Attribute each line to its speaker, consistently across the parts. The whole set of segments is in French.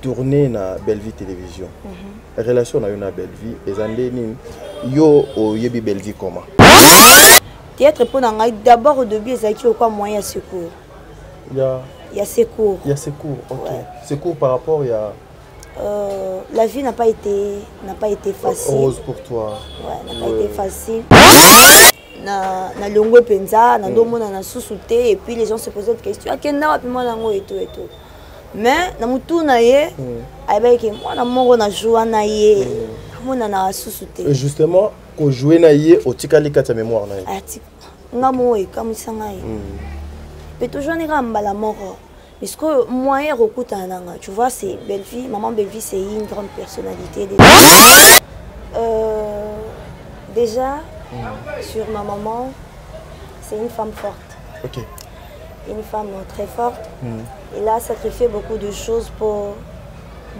Speaker 1: tourné na Bellevue Télévision. La relation na Bellevue et yo au yebi Bellevue comment?
Speaker 2: Théâtre pour d'abord au début ils ont quoi moyen à secours. Il y a secours.
Speaker 1: Il y a secours. OK. Ouais. Secours par rapport il y a
Speaker 2: la vie n'a pas été facile.
Speaker 1: Rose pour toi.
Speaker 2: Ouais, n'a pas été facile. Na longo penza, na domona na susute et puis les gens se posaient des questions. Akenda wapi mwana ngo et tout. Mais na mutu na ye, ayebaki mwana mongo na joua na ye. Mona na susute.
Speaker 1: Et justement, ko jouer na ye au tikali kata mémoire na ye.
Speaker 2: Ati ngamo e kamisanga ye. Mais toujours ni ramba la mort. Parce que moi et Rokuta nanga, tu vois c'est Bellevue, maman Bellevue c'est une grande personnalité déjà sur ma maman, c'est une femme forte.
Speaker 1: OK.
Speaker 2: Une femme très forte. Elle a sacrifié beaucoup de choses pour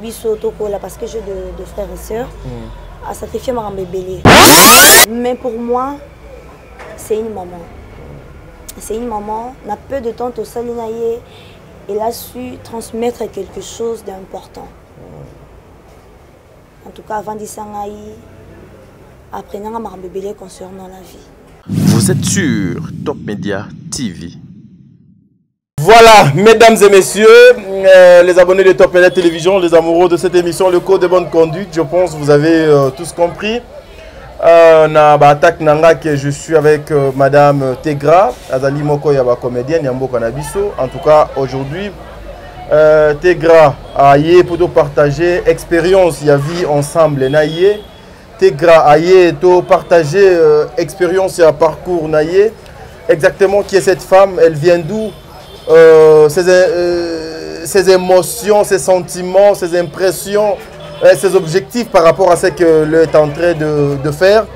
Speaker 2: Bisso Tokola parce que j'ai deux frères et sœurs. A sacrifié ma bébé. Mais pour moi, c'est une maman. C'est une maman. N'a peu de temps au Salinaye. Elle a su transmettre quelque chose d'important. En tout cas, avant d'Issangaï, apprenant à m'embébéler concernant la vie.
Speaker 3: Vous êtes sur Top Media TV.
Speaker 1: Voilà, mesdames et messieurs, les abonnés de Top Media Télévision, les amoureux de cette émission, le code de bonne conduite, je pense que vous avez tous compris. Na attaque nanga que je suis avec madame Tegra, Azali Moko yaba comédienne Yambo Kanabiso. En tout cas, aujourd'hui, Tegra a yé pour partager expérience, y a vie ensemble naïe. Tegra a yé to partager expérience et parcours naïe. Exactement qui est cette femme, elle vient d'où, ses émotions, ses sentiments, ses impressions, ses objectifs par rapport à ce qu'elle est en train de faire.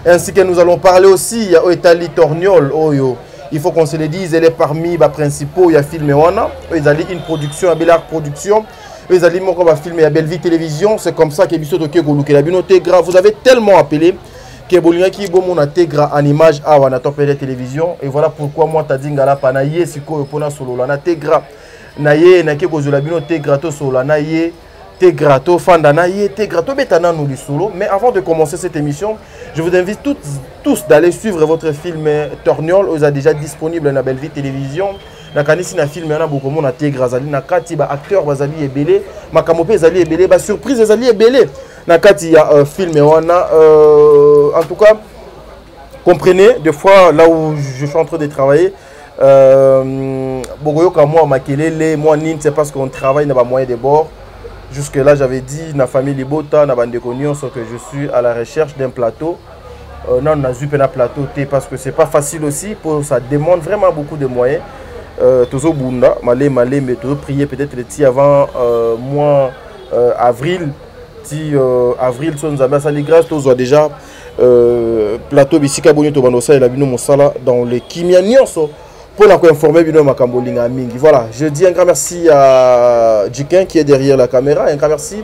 Speaker 1: Ainsi que nous allons parler aussi, il y a Oetali Torniol, il faut qu'on se le dise, elle est parmi les principaux, il y a Film Wana, ils ont une production, à Bellard Production, ils ont un film à Bellevue Télévision, c'est comme ça que vous avez tellement appelé que Bolingaki Bomona Tegra en image à Wana Top Media Télévision, et voilà pourquoi moi t'as dit ngala panaye siko pona solo la Tegra naye na ke kozula bino Tegra to solo naye Tegra to fanda naye Tegra to betana nous du solo. Mais avant de commencer cette émission, je vous invite tous d'aller suivre votre film Torniol, vous êtes déjà disponible dans Bellevue Télévision. Na kanisi na film yana beaucoup na Tegra zali na kati ba acteur bazali ebele makamope zali ebele ba surprise zali ebele na kati ya film wana en tout cas comprenez des fois là où je suis en train de travailler bogoyoka moi makelele moi nin c'est parce qu'on travaille dans ba moyen de bord. Jusque là j'avais dit na famille Libota na bande cognon que je suis à la recherche d'un plateau. Non on a eu un plateau parce que c'est pas facile aussi pour ça demande vraiment beaucoup de moyens. Tozo Bunda, malé, mais tozo prier peut-être le avant mois avril, avril, son zamba sali grâce, tozo déjà plateau bisika bonito to banosa et la bino mosala dans les Kimianionso pour la informer bino makambolinga mingi. Voilà, je dis un grand merci à Jikin qui est derrière la caméra, un grand merci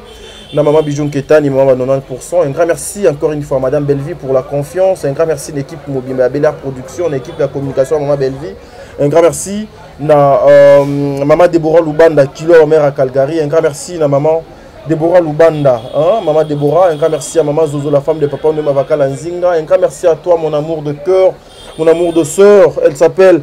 Speaker 1: à maman Bijoun Ketani, maman 90%, un grand merci encore une fois à madame Bellevue pour la confiance, un grand merci à l'équipe Mobile Bellard Production, l'équipe de la communication à maman Bellevue. Un grand merci à maman Déborah Lubanda, kilo mère à Calgary. Un grand merci à maman Déborah Lubanda, maman Déborah. Un grand merci à maman Zozo, la femme de papa de Mavakala Nzinga. Un grand merci à toi, mon amour de cœur, mon amour de sœur. Elle s'appelle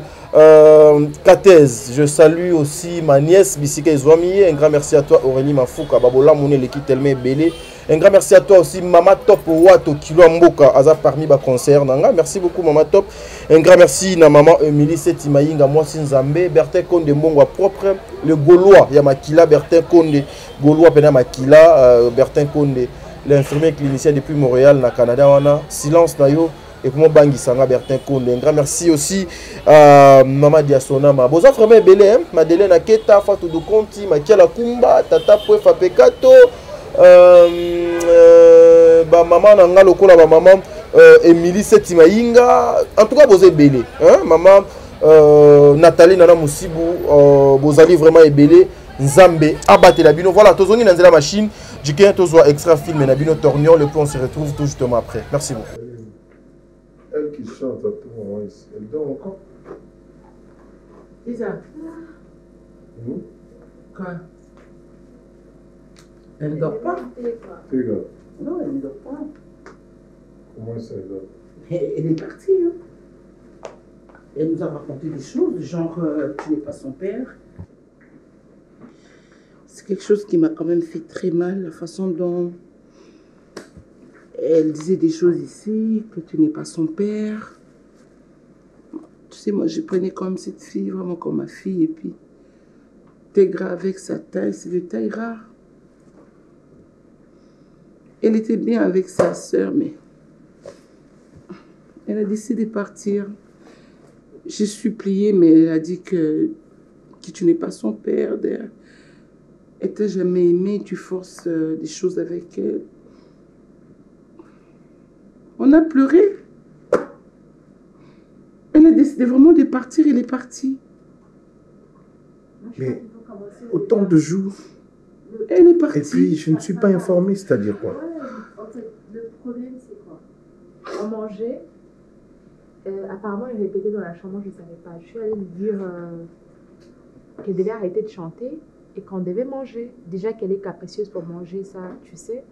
Speaker 1: Katez. Je salue aussi ma nièce Bissika Ezwami. Un grand merci à toi, Aurélie Mafouka, Babola Mouné, l'équipe tellement belé. Un grand merci à toi aussi, Mama Top Wato Kilo Mboka, Aza parmi ma concert. Merci beaucoup, Mama Top. Un grand merci à Maman Emilie Setimaïnga, moi Sinzambe, Bertin Konde Mbongwa propre, le Gaulois, Yamakila, Bertin Konde, Gaulois Penamakila, Bertin Konde, l'infirmier clinicien depuis Montréal, na Canada, wana, silence nayo. Et pour moi, Bangi Sanga, Bertin Konde. Un grand merci aussi à Maman Diasona. Boza vraiment belé, Madeleine Aketa, Fatou de Conti, Makiala Kumba, Tata Poefa Pekato. Maman nanga lokola ba maman Emilie Setimaïnga, en tout cas vous êtes belé, hein, maman Nathalie Nana Moussibou, bozali vraiment ebelé, Nzambe abatté la bino. Voilà, tozongi dans la machine, Jiken tozoa extra film na bino Torniol, le point on se retrouve tout justement après. Merci beaucoup.
Speaker 4: Elle qui chante à tout moment ici, elle dort encore.
Speaker 5: Isa. Quoi? Elle ne dort pas.
Speaker 4: Fais gaffe.
Speaker 5: Non, elle ne dort pas.
Speaker 4: Comment ça va?
Speaker 5: Elle est partie. Hein. Elle nous a raconté des choses, genre tu n'es pas son père. C'est quelque chose qui m'a quand même fait très mal, la façon dont elle disait des choses ici, que tu n'es pas son père. Tu sais, moi, je prenais comme cette fille, vraiment comme ma fille, et puis Tegra avec sa taille, c'est de taille rare. Elle était bien avec sa sœur, mais elle a décidé de partir. J'ai supplié, mais elle a dit que tu n'es pas son père. Elle t'a jamais aimé, tu forces des choses avec elle. On a pleuré. Elle a décidé vraiment de partir, elle est partie.
Speaker 4: Mais autant de jours.
Speaker 5: Elle est partie.
Speaker 4: Et puis, je ne suis pas informé, c'est-à-dire quoi?
Speaker 6: En fait, le problème, c'est quoi? On mangeait. Apparemment, elle répétait dans la chambre, je ne savais pas. Je suis allée lui dire qu'elle devait arrêter de chanter et qu'on devait manger. Déjà qu'elle est capricieuse pour manger, ça, tu sais.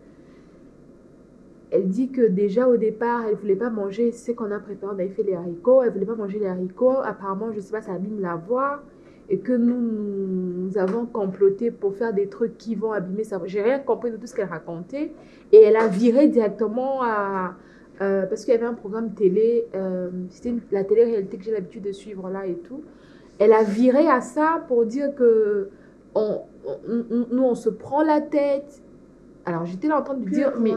Speaker 6: Elle dit que déjà au départ, elle ne voulait pas manger ce qu'on a préparé. On avait fait les haricots. Elle ne voulait pas manger les haricots. Apparemment, je ne sais pas, ça abîme la voix. Et que nous avons comploté pour faire des trucs qui vont abîmer sa voix. Je n'ai rien compris de tout ce qu'elle racontait. Et elle a viré directement parce qu'il y avait un programme télé. C'était la télé-réalité que j'ai l'habitude de suivre là et tout. Elle a viré à ça pour dire que nous, on se prend la tête. Alors, j'étais là en train de dire, mais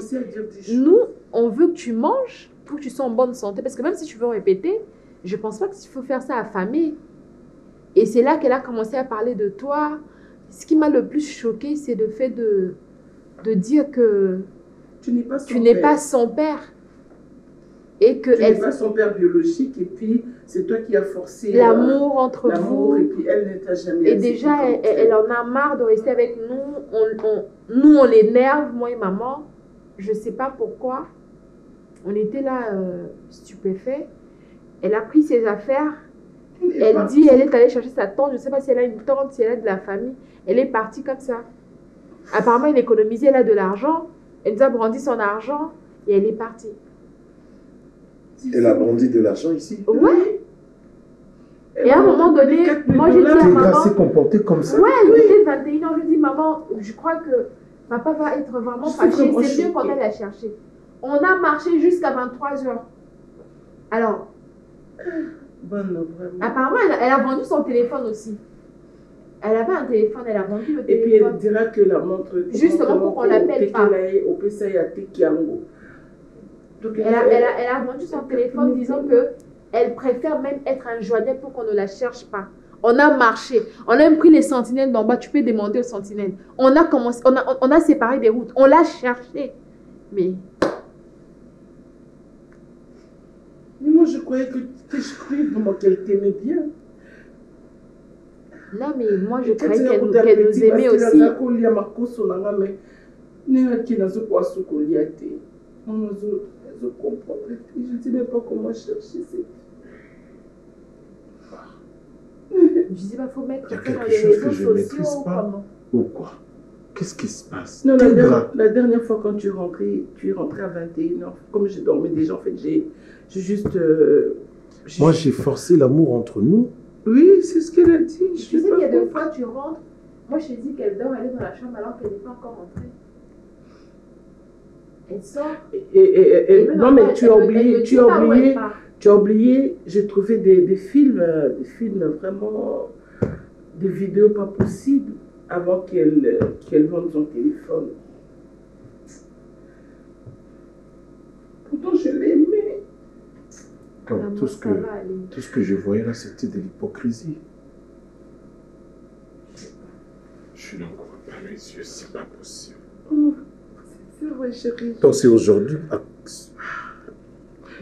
Speaker 6: nous, on veut que tu manges pour que tu sois en bonne santé. Parce que même si tu veux répéter, je ne pense pas qu'il faut faire ça affamé. Et c'est là qu'elle a commencé à parler de toi. Ce qui m'a le plus choquée, c'est le fait de dire que
Speaker 5: tu n'es
Speaker 6: pas son père. Et que
Speaker 5: tu n'es pas son père biologique. Et puis, c'est toi qui as forcé
Speaker 6: l'amour entre vous.
Speaker 5: Et puis, elle ne t'a jamais.
Speaker 6: Et déjà, elle en a marre de rester avec nous. Nous, on l'énerve, moi et maman. Je ne sais pas pourquoi. On était là stupéfaits. Elle a pris ses affaires. Elle dit, elle est allée chercher sa tante. Je ne sais pas si elle a une tante, si elle a de la famille. Elle est partie comme ça. Apparemment, elle économisait, elle a de l'argent. Elle nous a brandi son argent et elle est partie.
Speaker 4: Elle a brandi de l'argent ici?
Speaker 6: Ouais. Et à un moment donné, moi j'ai dit à maman...
Speaker 4: Elle s'est comportée comme ça?
Speaker 6: Ouais, elle était 21 ans. Je lui dis, maman, je crois que papa va être vraiment fâché. C'est mieux qu'on aille la chercher. On a marché jusqu'à 23h. Alors...
Speaker 5: Bonne, vraiment.
Speaker 6: Apparemment, elle a vendu son téléphone aussi. Elle avait un téléphone, elle a vendu le téléphone.
Speaker 5: Et puis elle dira que la montre...
Speaker 6: Justement pour qu'on l'appelle pas.
Speaker 5: Donc,
Speaker 6: elle a vendu son téléphone disant qu'elle préfère même être injoignable pour qu'on ne la cherche pas. On a marché. On a même pris les sentinelles d'en bas. Tu peux demander aux sentinelles. On a séparé des routes. On l'a cherché. Mais
Speaker 5: moi, je croyais que je croyais vraiment qu'elle t'aimait bien.
Speaker 6: Non, mais moi, je croyais qu'elle nous aimait aussi.
Speaker 5: Je comprends. Je ne sais même pas comment chercher cette...
Speaker 6: Je dis, il faut mettre ça dans les réseaux sociaux.
Speaker 4: Ou quoi? Qu'est-ce qui se passe?
Speaker 5: Non, la dernière fois quand tu es rentré à 21h, comme je dormais déjà, en fait, j'ai juste...
Speaker 4: Moi, j'ai forcé l'amour entre nous.
Speaker 5: Oui, c'est ce qu'elle a dit.
Speaker 6: Tu sais qu'il y a 2 fois, tu rentres. Moi, je t'ai dit qu'elle dort, elle est dans la chambre alors qu'elle n'est pas encore rentrée. Elle sort.
Speaker 5: Non, mais tu as oublié, j'ai trouvé des films vraiment, des vidéos pas possibles avant qu'elle vende son téléphone. Pourtant, je l'aimais.
Speaker 4: Tout ce que je voyais là, c'était de l'hypocrisie. Je n'en crois pas les yeux, c'est pas possible.
Speaker 5: Oh, c'est vrai, chérie.
Speaker 4: Donc c'est aujourd'hui.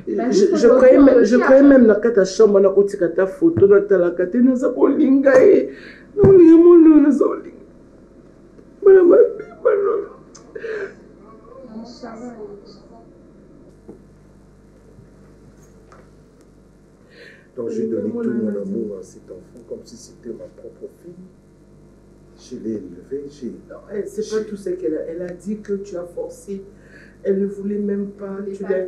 Speaker 5: Je croyais même la carte à chambre, la carte à ta photo, la carte à ta kolinga et non les mots na zoli. Madame
Speaker 6: ça va.
Speaker 4: Donc j'ai donné tout mon amour à cet enfant comme si c'était ma propre fille. je l'ai élevé.
Speaker 5: C'est pas tout ce qu'elle a. Elle a dit que tu as forcé. Elle ne voulait même pas. Tu l'as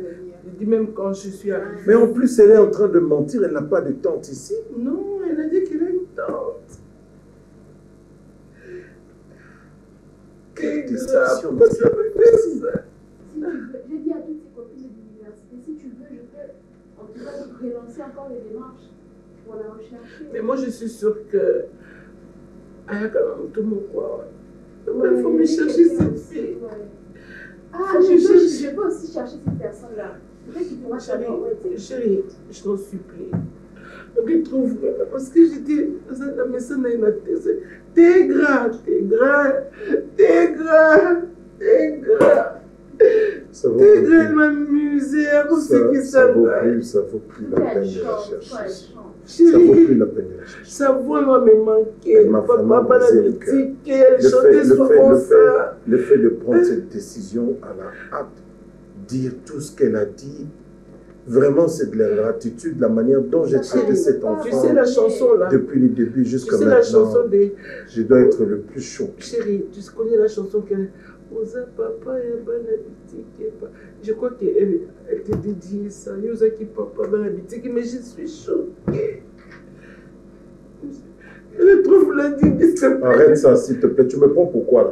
Speaker 5: dit même quand je suis arrivée.
Speaker 4: Mais en plus, elle est en train de mentir. Elle n'a pas de tante ici.
Speaker 5: Non, elle a dit qu'elle a une tante.
Speaker 4: Quelle description.
Speaker 6: Je dis à toutes ces copines de l'université, si tu veux, je peux en tout cas relancer encore les démarches pour la rechercher.
Speaker 5: Mais moi, je suis sûre que. Tout mon quoi. Il faut me chercher cette fille.
Speaker 6: Ah, je peux aussi chercher cette personne-là. Peut-être qu'il pourra savoir où elle était.
Speaker 5: Chérie, je t'en supplie. Retrouve-moi. Parce que j'étais dans la maison de la thèse. T'es gras.
Speaker 4: Ça vaut
Speaker 5: T'es gras, elle m'amusait.
Speaker 4: ça vaut plus la peine de la chercher. Ça vaut
Speaker 5: Chérie,
Speaker 4: plus la peine de la chercher.
Speaker 5: ça vraiment me manquait.
Speaker 4: Elle m'a vraiment
Speaker 5: Papa, la
Speaker 4: brisé le cœur.
Speaker 5: musique, elle chantait souvent ça.
Speaker 4: Le fait de prendre cette décision à la hâte, dire tout ce qu'elle a dit, vraiment c'est de la gratitude, la manière dont j'ai traité cet enfant.
Speaker 5: Tu sais la chanson là.
Speaker 4: Depuis le début jusqu'à
Speaker 5: Tu sais
Speaker 4: maintenant.
Speaker 5: la chanson des.
Speaker 4: Je dois être le plus choqué.
Speaker 5: Chérie, tu connais la chanson qu'elle. Osa papa et banabitique. Je crois qu'elle te dédiée ça. Osa qui papa banabitique, mais je suis choquée. Je trouve la digue.
Speaker 4: Arrête ça, s'il te plaît. Tu me prends pourquoi là?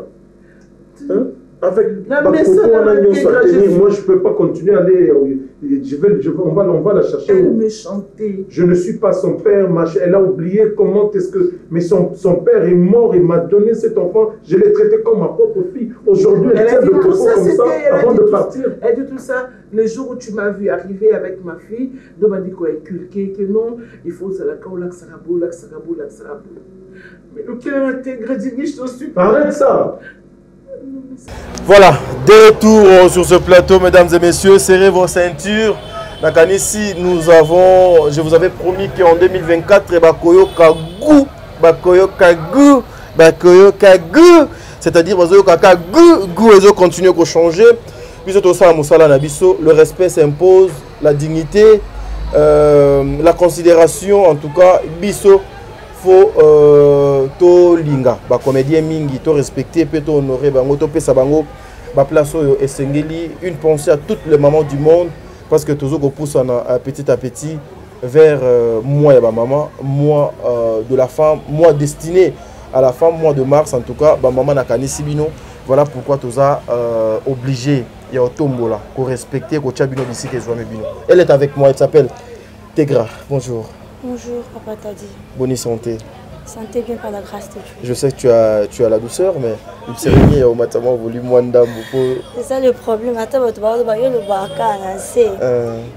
Speaker 4: Hein? Avec
Speaker 5: La
Speaker 4: Bakoko,
Speaker 5: maison,
Speaker 4: on a une
Speaker 5: là,
Speaker 4: tenir. Moi, je ne peux pas continuer à aller. On va la chercher.
Speaker 5: Elle me chantait.
Speaker 4: Je ne suis pas son père. Elle a oublié comment est-ce que. Mais son père est mort. Il m'a donné cet enfant. Je l'ai traité comme ma propre fille. Aujourd'hui, elle tient de propos comme ça avant de partir.
Speaker 5: Elle dit tout ça. Le jour où tu m'as vu arriver avec ma fille, on m'a dit qu'on a inculqué que non, il faut ça la sarabou. Mais le cœur intègre, je t'en suis pas.
Speaker 4: Arrête ça.
Speaker 1: Voilà, de retour sur ce plateau, mesdames et messieurs, serrez vos ceintures. Ici, je vous avais promis qu'en 2024, Bakoyo Kagou, c'est-à-dire Bakoyo Kagou, ils ont continué à changer. Le respect s'impose, la dignité, la considération, en tout cas, biso. Faut to linga ba comédien mingi to respecter peut to honorer bango to pesa bango ba place oyo esengeli une pensée à toutes les mamans du monde parce que toujours go pousse petit à petit vers moi et ba maman moi de la femme moi destiné à la femme mois de mars en tout cas ba maman nakani sibino voilà pourquoi toza obligé ya otombola ko respecter ko tchabino d'ici que zoame bino. Elle est avec moi, elle s'appelle Tegra. Bonjour.
Speaker 2: Bonjour, papa t'a dit.
Speaker 1: Bonne santé.
Speaker 2: Santé bien par la grâce de Dieu.
Speaker 1: Je sais que tu as la douceur, mais une cérémonie au matin voulu moins
Speaker 2: c'est ça le problème.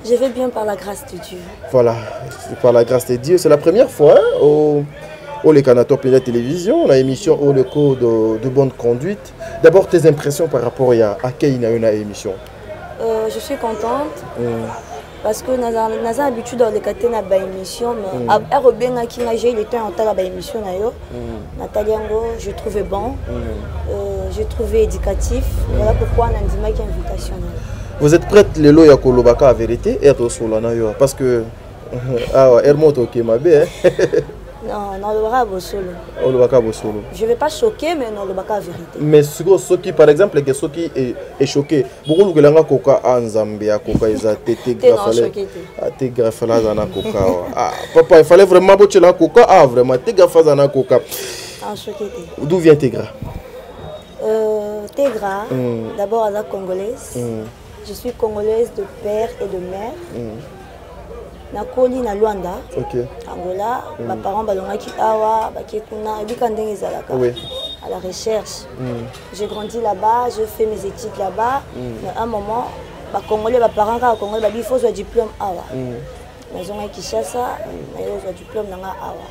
Speaker 2: Je vais bien par la grâce de Dieu.
Speaker 1: Voilà, par la grâce de Dieu. C'est la première fois au Canada Top et la télévision, la émission au le code de bonne conduite. D'abord, tes impressions par rapport à qui il y a une émission.
Speaker 2: Je suis contente. Parce que nous avons l'habitude de regarder une émission, mais j'ai eu le temps de regarder l'émission. Nathalie Ango, je trouvais bon, je trouvais éducatif. Voilà pourquoi on a dit une invitation.
Speaker 1: Vous êtes prête le lo ya kolobaka à vérité et à solana parce que Hermoto qui m'a bien.
Speaker 2: Non, non, le baka bosolo.
Speaker 1: Le baka bosolo.
Speaker 2: Je ne vais pas choquer, mais non, le baka vérité.
Speaker 1: Mais ce qui, par exemple, ce qui est choqué, beaucoup de gens coca en Zambie, coca ils ont été greffés. Ah, papa, il fallait vraiment botter la coca. Ah, vraiment, t'es greffé dans la coca. D'où vient Tegra?
Speaker 2: Tegra, d'abord à la congolaise. Je suis congolaise de père et de mère. Nakoli na Luanda, Angola, mes parents balongaki awa, bakekuna, bikandenge zalaka. À la recherche. J'ai grandi là-bas, je fais mes études là-bas. Mais à un moment, Congolais, mes parents quand Congolais, il faut un diplôme awa. Maison à Kinshasa, il faut un diplôme nanga awa.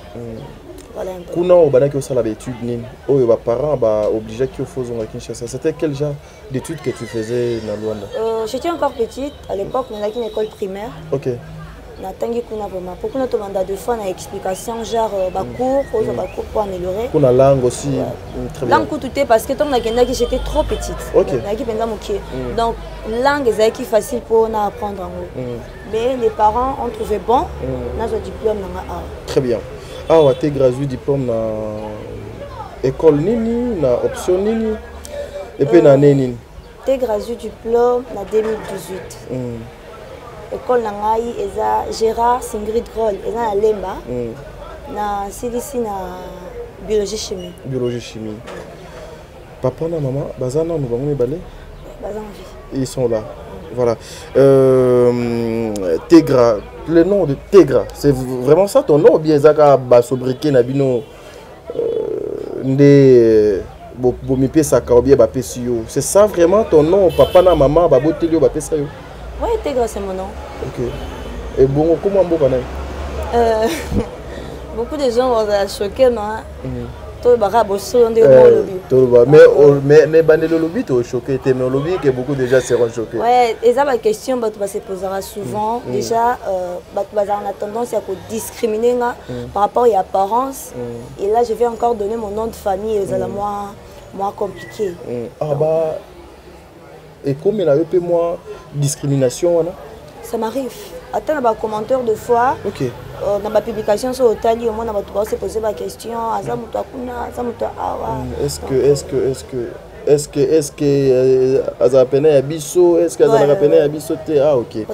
Speaker 2: Voilà un peu.
Speaker 1: Kuna obanaki osala d'études nini? Oyo ba parents ba obligé qu'il faut à Kinshasa. C'était quel genre d'études que tu faisais dans Luanda?
Speaker 2: J'étais encore petite à l'époque, on avait une école primaire.
Speaker 1: OK.
Speaker 2: Natangi kuna vraiment pour qu'on demande de fois une explication genre cours pour améliorer.
Speaker 1: Pour la langue aussi
Speaker 2: très bien. Langue tout parce que tant que j'étais trop petite. Donc langue c'est facile pour apprendre en haut. Mais les parents ont trouvé bon dans un diplôme.
Speaker 1: Très bien. Ah ouais, tu as gradué diplôme école nini na option nini et puis na nini
Speaker 2: Tegra eu diplôme en 2018. École nangai eza Gérard Singrid Roll eza na Lemba. Na silisi na biologie chimie.
Speaker 1: Biologie chimie. Papa na maman bazana nous bango balé.
Speaker 2: Bazan vie.
Speaker 1: Ils sont là. Voilà. Tegra, le nom de Tegra, c'est vraiment ça ton nom ou bien Zaka Basobriké Nabino Ndé Bomipe Saka ou bien Bapé Siyo. C'est ça vraiment ton nom, papa na maman, Babo Telio Bapé Sayo?
Speaker 2: Oui, Tegra c'est mon nom.
Speaker 1: Ok. Et bon, comment on peut
Speaker 2: beaucoup de gens vont être choqués, non? Mais
Speaker 1: le lobby tu es choqué, mais le lobby que beaucoup déjà seront choqués.
Speaker 2: Ouais, et ça ma question bah tu se posera souvent. Déjà bah tu vas avoir tendance à discriminer par rapport à l'apparence. Et là je vais encore donner mon nom de famille et ça la moins compliqué.
Speaker 1: Ah bah et comme il a eu peu moins discrimination là?
Speaker 2: Ça m'arrive. Attends dans les commentaires de fois.
Speaker 1: OK.
Speaker 2: Dans ma publication sur Otali, au moins on va se poser la question. Est-ce
Speaker 1: que Azapene Abisso, est-ce que Azapene Abisso ah OK.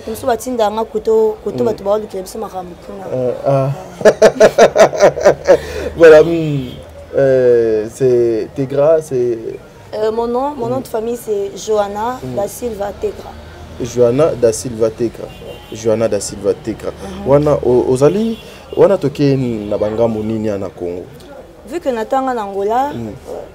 Speaker 1: Voilà, c'est Tegra, c'est
Speaker 2: mon nom de famille c'est Johanna da Silva Tegra.
Speaker 1: Johanna da Silva Tegra. Johanna da Silva Tegra. Wana ozali wana toke na bangambo nini na Congo.
Speaker 2: Vu que natanga na Angola,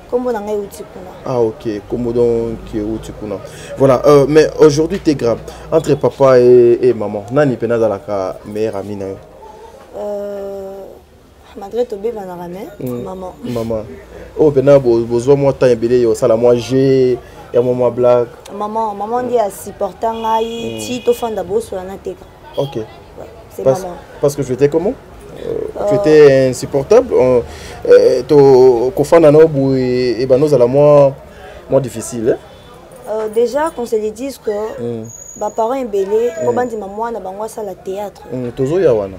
Speaker 2: kombo na ngai uti kuna.
Speaker 1: Ah OK, kombo donc uti kuna. Voilà, mais aujourd'hui Tegra, entre papa et maman, nani pena zalaka meilleure amie na yo?
Speaker 2: Malgré to beba na ramé, maman.
Speaker 1: Maman. Oh pena bozo mo temps ebele yo sala moi j'ai et maman blague.
Speaker 2: Maman dit à supporter ngai ti to fanda bosso na Tegra.
Speaker 1: OK.
Speaker 2: C'est maman.
Speaker 1: Parce que je étais comment? Tu étais insupportable. To kofanda no bu et banoza la moins difficile.
Speaker 2: Déjà qu'on se les dise que mes parents sont belés, moi bandi maman na bango ça la théâtre.
Speaker 1: Tozo ya wana.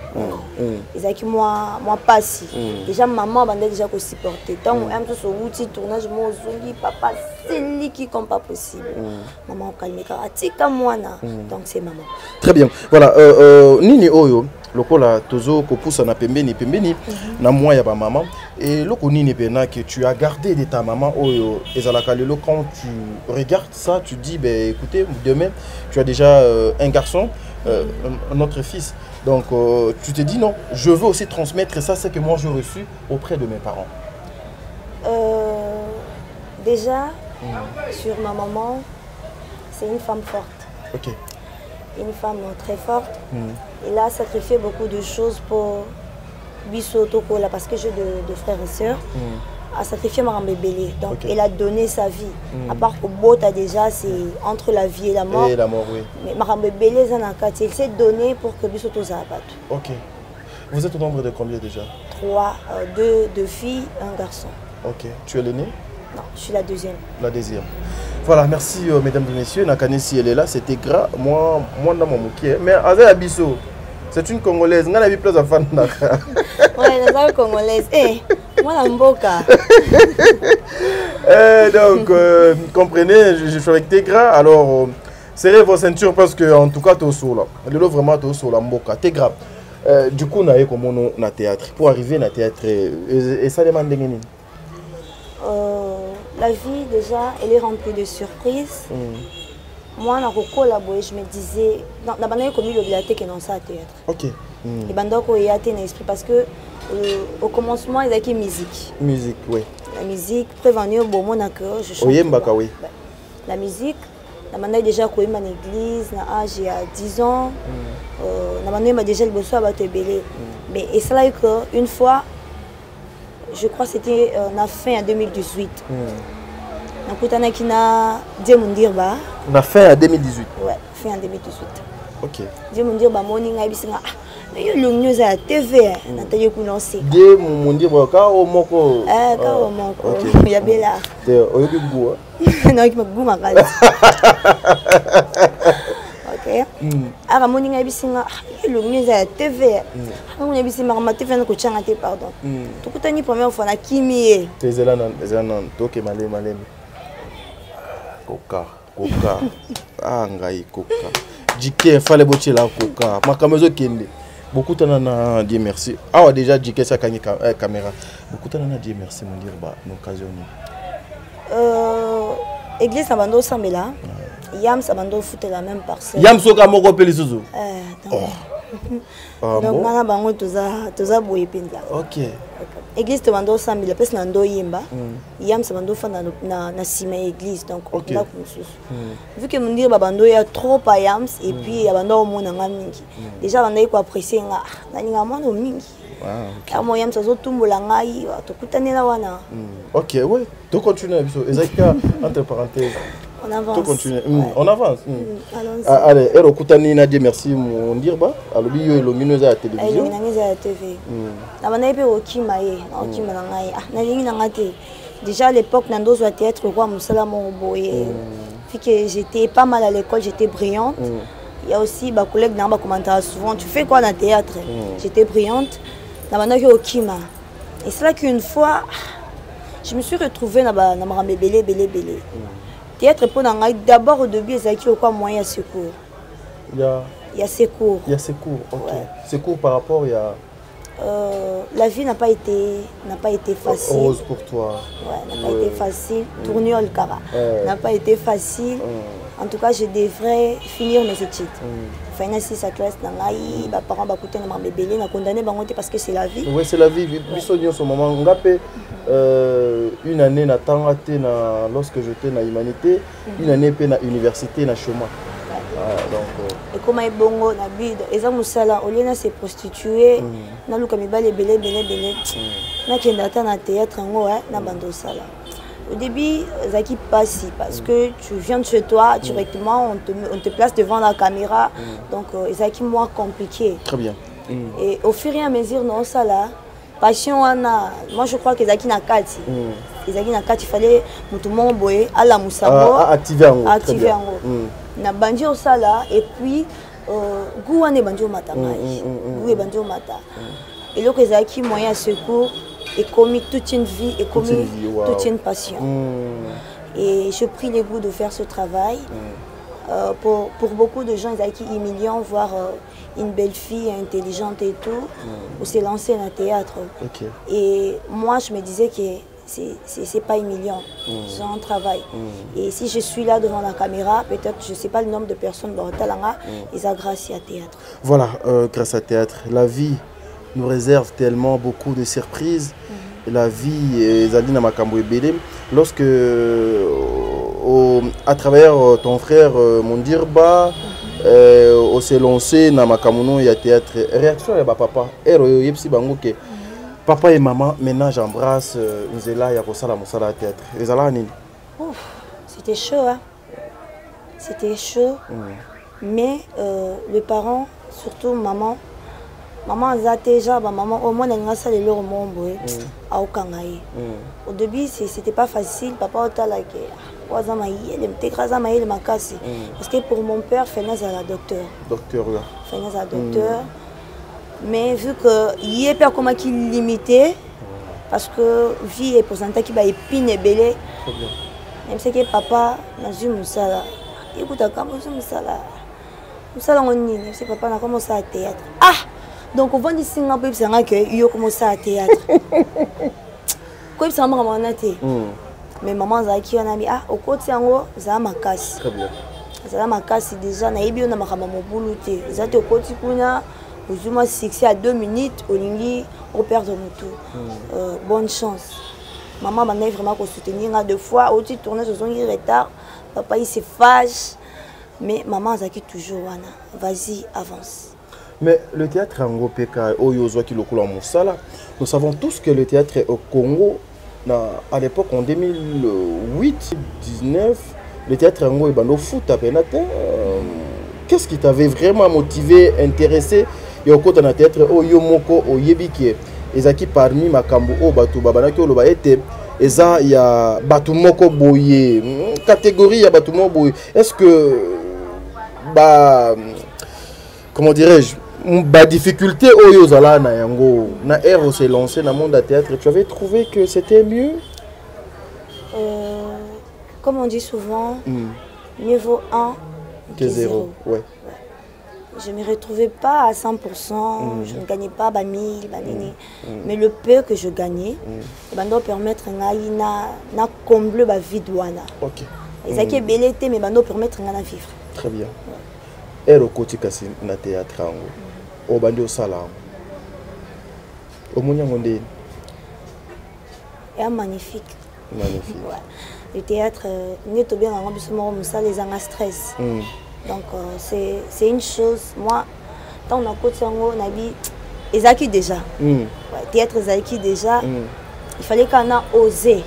Speaker 2: Ils a qui moi passi. Déjà maman bande déjà ko supporter. Tant on tout sur outil tournage moi zongi papa c'est lui qui comme pas possible. Maman calme ka atika moi na. Donc c'est maman.
Speaker 1: Très bien. Voilà nini oyo lokola tozo ko poussa na pembeni na moi ya ba maman et loko nini pena que tu as gardé de ta maman oyo ezalaka lelo quand tu regardes ça tu dis ben écoutez demain tu as déjà un garçon notre fils donc tu te dis non je veux aussi transmettre ça c'est que moi j'ai reçu auprès de mes parents.
Speaker 2: Déjà sur ma maman c'est une femme forte.
Speaker 1: OK.
Speaker 2: Une femme très forte. Elle a sacrifié beaucoup de choses pour Bisso Tokola parce que j'ai deux frères et sœurs. A sacrifié ma bébé. Donc elle a donné sa vie. À part que Bota déjà c'est entre la vie et la mort.
Speaker 1: Et la mort oui.
Speaker 2: Mais ma bébé elle s'est donnée pour que Bisso Toza abattu.
Speaker 1: OK. Vous êtes au nombre de combien déjà?
Speaker 2: 3, 2 filles, un garçon.
Speaker 1: OK. Tu es l'aînée?
Speaker 2: Non, je suis la deuxième.
Speaker 1: La deuxième. Voilà, merci mesdames et messieurs. Nakane si elle est là, c'était gras. Moi dans mon moukier. Mais Aza Abisso, c'est une Congolaise. On a vu plus de fans.
Speaker 2: Ouais, elle est Congolaise. Moi la mboka.
Speaker 1: Donc, comprenez, je suis avec Tegra. Alors, serrez vos ceintures parce que en tout cas, tu es au sol. Le lot vraiment, tu es au sol. Mboka. Tegra. Du coup, on a eu comme on a théâtre. Pour arriver à théâtre, et ça demande des minutes.
Speaker 2: La vie déjà elle est remplie de surprises. Moi na collaborer je me disais dans la banane comme le bibliothèque dans ça théâtre.
Speaker 1: OK.
Speaker 2: Et bandoko y a été esprit parce que au commencement il y a qui musique.
Speaker 1: Musique oui.
Speaker 2: La musique prévenir bon mon accord je chante.
Speaker 1: Oyembaka oui.
Speaker 2: La musique la banane déjà quoi en église na âge il y a 10 ans. La banane m'a déjà le bosso à belé. Mais et ça là que une fois je crois que c'était la fin en 2018. On
Speaker 1: a fin en 2018.
Speaker 2: Ouais, fin en 2018.
Speaker 1: OK.
Speaker 2: Dieu me dit bah morning a bisinga mais le news à TV Nathalie Koulancé.
Speaker 1: Dieu me dit bah ka o moko.
Speaker 2: Ka o moko. Il y a bella.
Speaker 1: Te oyobi goût.
Speaker 2: Non, qui me goût ma case. OK. te aka moninga bisinga ilumisa ya TV aka bisinga ma TV na kochanga te pardon tukutani première fois na kimie
Speaker 1: ezela nan toke malem koka ngai koka jike fallait bocher la koka makamezo kende beaucoup tana na Dieu merci déjà jike sa kangi caméra beaucoup tana na Dieu merci mon dire ba l'occasion
Speaker 2: église na bando sambela Yam Sabando fout la même parcelle.
Speaker 1: Yam soka moko peli suzu.
Speaker 2: Donc mana bango toza boye penza.
Speaker 1: OK.
Speaker 2: Église Sabando sambela pesa na ndo yimba. Yam Sabando fa na sima église donc
Speaker 1: OK.
Speaker 2: Vu que mon dire babando ya trop à Yams et puis ya bando mona nga mingi. Déjà bando ko apprécier nga na ninga mona mingi.
Speaker 1: OK.
Speaker 2: Amo Yam sazo tumbola ngai to kutanela wana.
Speaker 1: OK, ouais. To continue biso. Ezaka entre parenthèses.
Speaker 2: On avance.
Speaker 1: On avance.
Speaker 2: Allons-y.
Speaker 1: Allez, Kutani Nadia, merci mon dire ba. Alobi yo illumineuse à la télévision.
Speaker 2: Illumineuse à la TV. Na bana pe okimaye, okima na ngai. Na lingi na ngate. Déjà à l'époque nando zo théâtre roi musala mo boye. Puis que j'étais pas mal à l'école, j'étais brillante. Il y a aussi ba collègues na ba commentaire souvent, tu fais quoi dans le théâtre? J'étais brillante. Na bana ke okima. Et c'est là qu'une fois je me suis retrouvée na marambe belé. Théâtre pour d'abord au début ils ont quoi moyen à secours. Il y a secours.
Speaker 1: OK. Ouais. Secours par rapport il y a
Speaker 2: la vie n'a pas été facile.
Speaker 1: Rose pour toi.
Speaker 2: Ouais, n'a pas été facile. Tournure le cara. N'a pas été facile. En tout cas, je devrais finir mes études. Faire si ça classe dans la mes parents ba coûter na bébé na condamné bangote parce que c'est la vie.
Speaker 1: Oui, c'est la vie. Bisogno ce moment ngapé une année na tangaté na lorsque j'étais na humanité, une année pe na université na chômage. Donc
Speaker 2: et comme ay bongo na bide, eza musala olena se prostituer na luka mibale belé na kenda ta na théâtre ngo na bando sala. Au début, Zaki passe parce que tu viens de chez toi, directement, on te place devant la caméra. Donc, Zaki, moins compliqué.
Speaker 1: Très bien.
Speaker 2: Et au fur et à mesure, non, ça là, passion, moi je crois que Zaki n'a qu'à Zaki n'a qu'à, il fallait tout le monde boyer à la moussabo.
Speaker 1: Activer en haut.
Speaker 2: Activer en haut. Na bandi au sala, et puis, Gouane bandi au matin. Gouane bandi au matin. Et là, Zaki, moyen à secours. Et commis toute une vie, et commis toute une passion. Et je prie les goûts de faire ce travail. Pour beaucoup de gens, ils ont qui humiliant, voir une belle fille intelligente et tout, ou se lancer dans le théâtre. Et moi, je me disais que c'est pas humiliant, c'est un travail. Et si je suis là devant la caméra, peut-être, je ne sais pas le nombre de personnes dans le talanga, ils ont grâce à théâtre.
Speaker 1: Voilà, grâce à théâtre, la vie nous réserve tellement beaucoup de surprises. La vie, Zadina Makambo et Belém, lorsque à travers ton frère Mondirba, on s'est lancé dans Makamono, il y a théâtre. Réaction à papa. Papa et maman, maintenant j'embrasse Nzela, il y a Rosala Moussala théâtre.
Speaker 2: C'était chaud, hein? C'était chaud. Mais les parents, surtout maman, maman déjà maman au moins elle a ça le monde au début c'était pas facile papa parce que pour mon père Fenaz à la docteur mais vu que il est père comment qu'il limité parce que vie est pourcentage qui va épine et belé même si que papa n'a jamais musala écoute quand musala on dit c'est papa n'a commencé à théâtre donc on va dire que il a commencé à théâtre. Quoi ça m'a ramené mais maman Zaki on a mis au côté en haut ça m'a cassé.
Speaker 1: Très bien.
Speaker 2: Ça m'a cassé déjà na ibi on a makama mobuluté. Ça te côté kuna uzuma succès à 2 minutes au lingi au perdre moto. Bonne chance. Maman m'a vraiment ko soutenir deux fois au petit tourner sur son retard. Papa il se fâche mais maman Zaki toujours wana. Vas-y avance.
Speaker 1: Mais le théâtre en Peka, nous savons tous que le théâtre au Congo, à l'époque en 2008, 2019, le théâtre en est foot à peine. Qu'est-ce qui t'avait vraiment motivé, intéressé et au côté d'un théâtre au Yomoko, au Yebiki, et parmi Makambo, au Batu Babanaki, au Baete, et ça, il y a Batu Moko Boye, catégorie, il y a Batu Moko Boye. Est-ce que comment dirais-je, la difficulté au Yozala na yango na ère s'est lancé dans le monde du théâtre, tu avais trouvé que c'était mieux?
Speaker 2: Comme on dit souvent, mieux vaut 1 que 0.
Speaker 1: Ouais.
Speaker 2: Je ne me retrouvais pas à 100%, je ne gagnais pas 1000, mais le peu que je gagnais, ça doit permettre de combler ma vie douana.
Speaker 1: Ok.
Speaker 2: Et ça qui est belé, mais ça doit permettre de vivre.
Speaker 1: Très bien. Et au côté de la théâtre, au bandi au salam, au moyen mondé.
Speaker 2: Et magnifique.
Speaker 1: Magnifique.
Speaker 2: Ouais. Le théâtre, nous sommes bien en les en stress. Donc c'est une chose, moi, tant on a côté on a dit, Ezaki déjà. Ouais, théâtre Ezaki déjà. Il fallait qu'on a osé.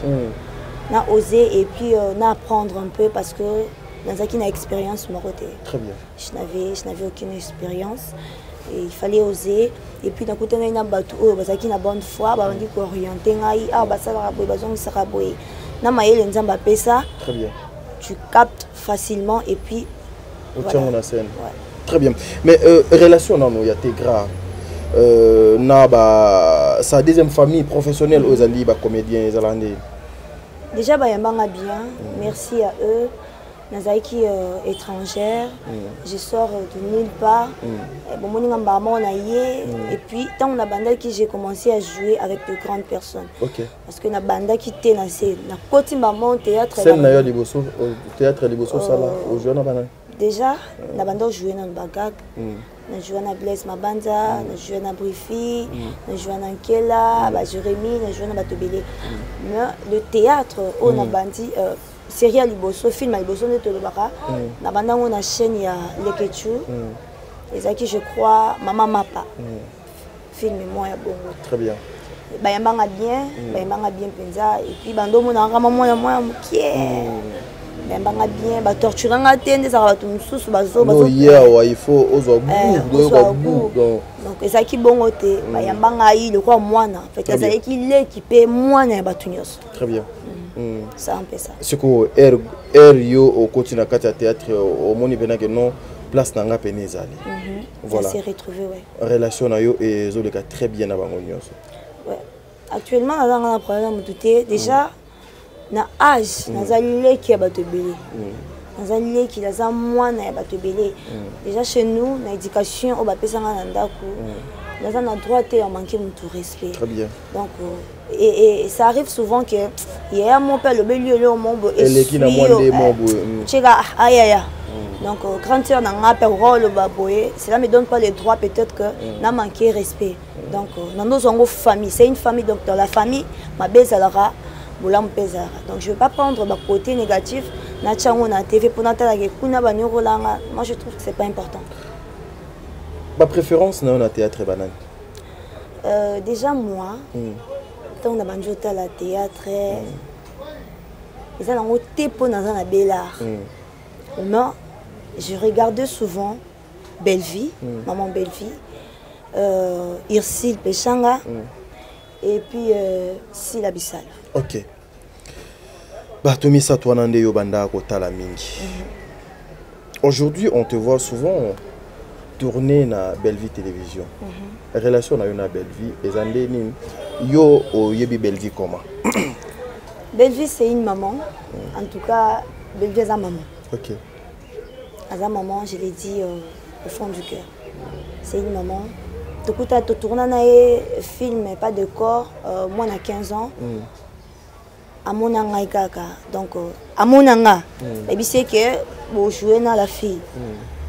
Speaker 2: On a osé et puis on a apprendre un peu parce que Ezaki n'a expérience mon côté.
Speaker 1: Très bien.
Speaker 2: Je n'avais aucune expérience. Et il fallait oser. Et puis d'un côté on a une bateau, Ezaki n'a bonne foi, on dit qu'orienter ça va raboyer.
Speaker 1: Très bien.
Speaker 2: Tu captes facilement et puis
Speaker 1: voilà. La scène. Ouais. Très bien. Mais relation non, il y a des grave. Sa deuxième famille professionnelle aux Alibes comédiens zélandais.
Speaker 2: Déjà bien, merci à eux. Nazaiki étrangère, je sors de nulle part. Et puis tant on a banda qui j'ai commencé à jouer avec de grandes personnes.
Speaker 1: Okay.
Speaker 2: Parce que na banda qui était na côté maman théâtre.
Speaker 1: Scène na yo théâtre liboso sala au jouer na bana.
Speaker 2: Déjà na banda jouer na bagag. Na jouer na Blaise Mabanda, na jouer na Brifi, na jouer na Nkela, ba Jérémy, na jouer na Batobélé. Mais le théâtre on a bandi série à Liboso, film à Liboso de Tolobara. Na banda on a chaîne ya Lekechu. Et ça qui je crois Maman Mapa. Film moi ya bongo.
Speaker 1: Très bien.
Speaker 2: Bayambanga bien, penza et puis bando mona ngama moya mukie. Bayambanga bien, ba torturanga tende ça va tout mususu bazo bazo.
Speaker 1: Il faut ozo bout.
Speaker 2: Donc et ça qui bongo te bayambanga yi le quoi moana. Fait que ça qui l'équipe moana ba tunyos.
Speaker 1: Très bien.
Speaker 2: C'est un peu ça.
Speaker 1: Ce que yo au côté na kata théâtre au moni bena que non place nanga penezali. Voilà.
Speaker 2: Ça s'est retrouvé ouais.
Speaker 1: Relation na yo et zo le cas très bien na bango nyonso.
Speaker 2: Ouais. Actuellement on a un problème tout déjà na âge nazali qui ba te belé. Nazali qui la mwana ya ba te belé. Déjà chez nous na éducation au ba pesa na ndako. Nous avons le droit de manquer de respect.
Speaker 1: Très bien.
Speaker 2: Donc, et ça arrive souvent que il y a mon père le milieu le monde
Speaker 1: et les qui n'a moins de membres.
Speaker 2: Donc grand sœur n'a pas rôle baboye, cela me donne pas le droit peut-être que n'a manqué respect. Donc dans nos familles, c'est une famille donc dans la famille ma bezalara bolam pesara. Donc je veux pas prendre le côté négatif na chango na TV pour n'attendre que kuna banyo langa. Moi je trouve que c'est pas important.
Speaker 1: Ma préférence dans le théâtre est banane.
Speaker 2: Déjà moi, quand on a banjo à la théâtre, ils ont été pour dans un bellard. Mais je regardais souvent Belle Vie, Maman Belle Vie, Irsile Pechanga et puis Sila Bissal.
Speaker 1: Ok. Batomi Satouanande Yobanda Kotala Mingi. Aujourd'hui, on te voit souvent tourner na Belle Vie télévision. Relation na yo na Belle Vie et zande ni yo o yebi Belle Vie comment?
Speaker 2: Belle Vie c'est une maman. En tout cas, Belle Vie est sa maman.
Speaker 1: OK.
Speaker 2: À sa maman, je l'ai dit au fond du cœur. C'est une maman. Tout coup tu tournes na film pas de corps, moi na 15 ans. À mon anga kaka. Donc à mon anga. Et puis c'est que bon jouer na la fille.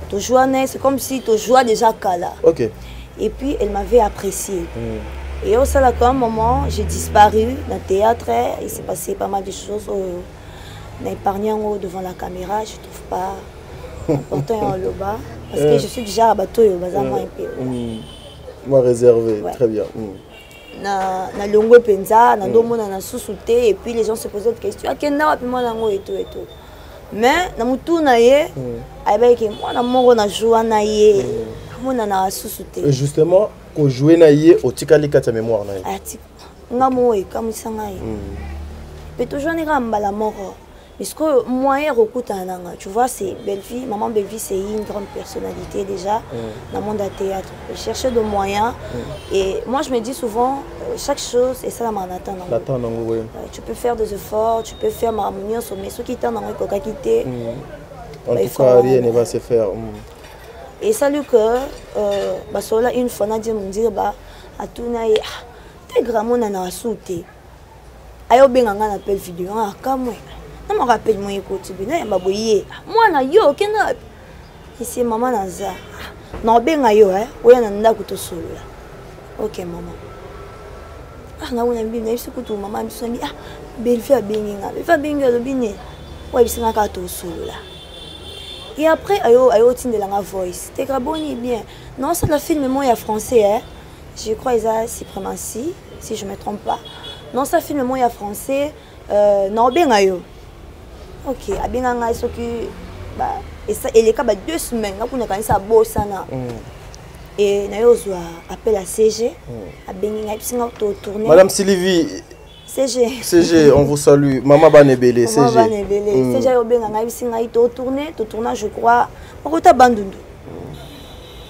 Speaker 2: C'est comme si tu jouais déjà Kala.
Speaker 1: Okay.
Speaker 2: Et puis elle m'avait apprécié. Et au sein d'un moment, j'ai disparu dans le théâtre. Il s'est passé pas mal de choses. On a épargné devant la caméra. Je ne trouve pas important en le bas. Parce que je suis déjà à bateau.
Speaker 1: Moi réservé, ouais. Très bien.
Speaker 2: Na longo penza, na domo na sous-souté. Et puis les gens se posaient des questions. Akenda puis moi lango et tout et tout. Mais na mutu na ye ayebaki mwana moko na joua na ye mona na susute
Speaker 1: justement ko jouer na ye otikali kata mémoire na ye
Speaker 2: ati ngamo e kamusanga ye pe toujours ni ramba la moko Parce que moi, tu vois, c'est Belle-Vie. Maman Belle-Vie, c'est une grande personnalité déjà dans le monde du théâtre. Je cherchais des moyens. Et moi, je me dis souvent, chaque chose, et ça, la manata. Tu peux faire des efforts, tu peux faire ma harmonie, mais ceux qui t'en ont encore quitté.
Speaker 1: En tout cas, rien ne va se faire.
Speaker 2: Et ça, lui, que, une fois, on a dit, on dit, à tout le monde, t'es grand, on a sauté. Ayo benga nga na appel vidéo kamwe na me rappelle moi écoute bina ya baboye mwana yo kenga ici maman naza na benga yo oya na ndako to solola OK maman na wona mbina ici kutu maman biso mbi Belle-Vie a benga va benga lo bine wa bisinga ka to solola et après ayo tindela nga voice te graboni bien non c'est le film moi ya français je crois ils a suprématie si je me trompe pas. Non, ça film moi en français. Non, bien ayo. OK, a bien nga ce qui et ça il est cas 2 semaines là qu'on a quand ça bossa na. Et na yo zo appel à CG. A bien nga singa to tourner.
Speaker 1: Madame Sylvie CG, on vous salue. Maman Banebele CG.
Speaker 2: Maman Banebele. CG yo bien nga singa to tourner, je crois. Okota bandundu.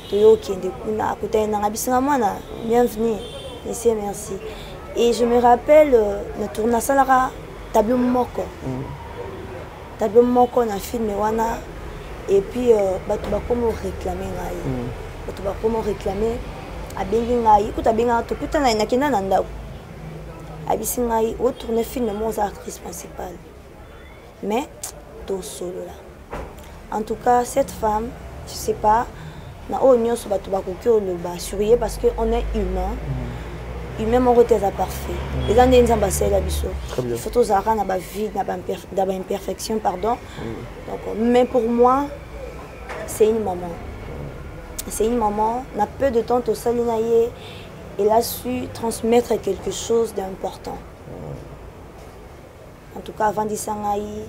Speaker 2: To yo kende kuna akuta na bisinga mwana. Bienvenue. Merci. Et je me rappelle, le tournage salara tableau moko. Tableau moko na film wana et puis batu ba komo réclamer ngai. Batu ba komo réclamer abengi ngai, kuta benga to puta na kina na ndako. Abisi ngai o tourner film mo za actrice principale. Mais to solo là. En tout cas, cette femme, je sais pas, na o nyonso batu ba kokyo le ba surveiller parce que on est humain. Humain mon côté est parfait. Les années nous ambassadent la biso. Les photos zara na ba vide, na ba imperfection pardon. Donc mais pour moi c'est une maman. C'est une maman, n'a peu de temps au salinaye, elle a su transmettre quelque chose d'important. En tout cas avant d'Isangaï,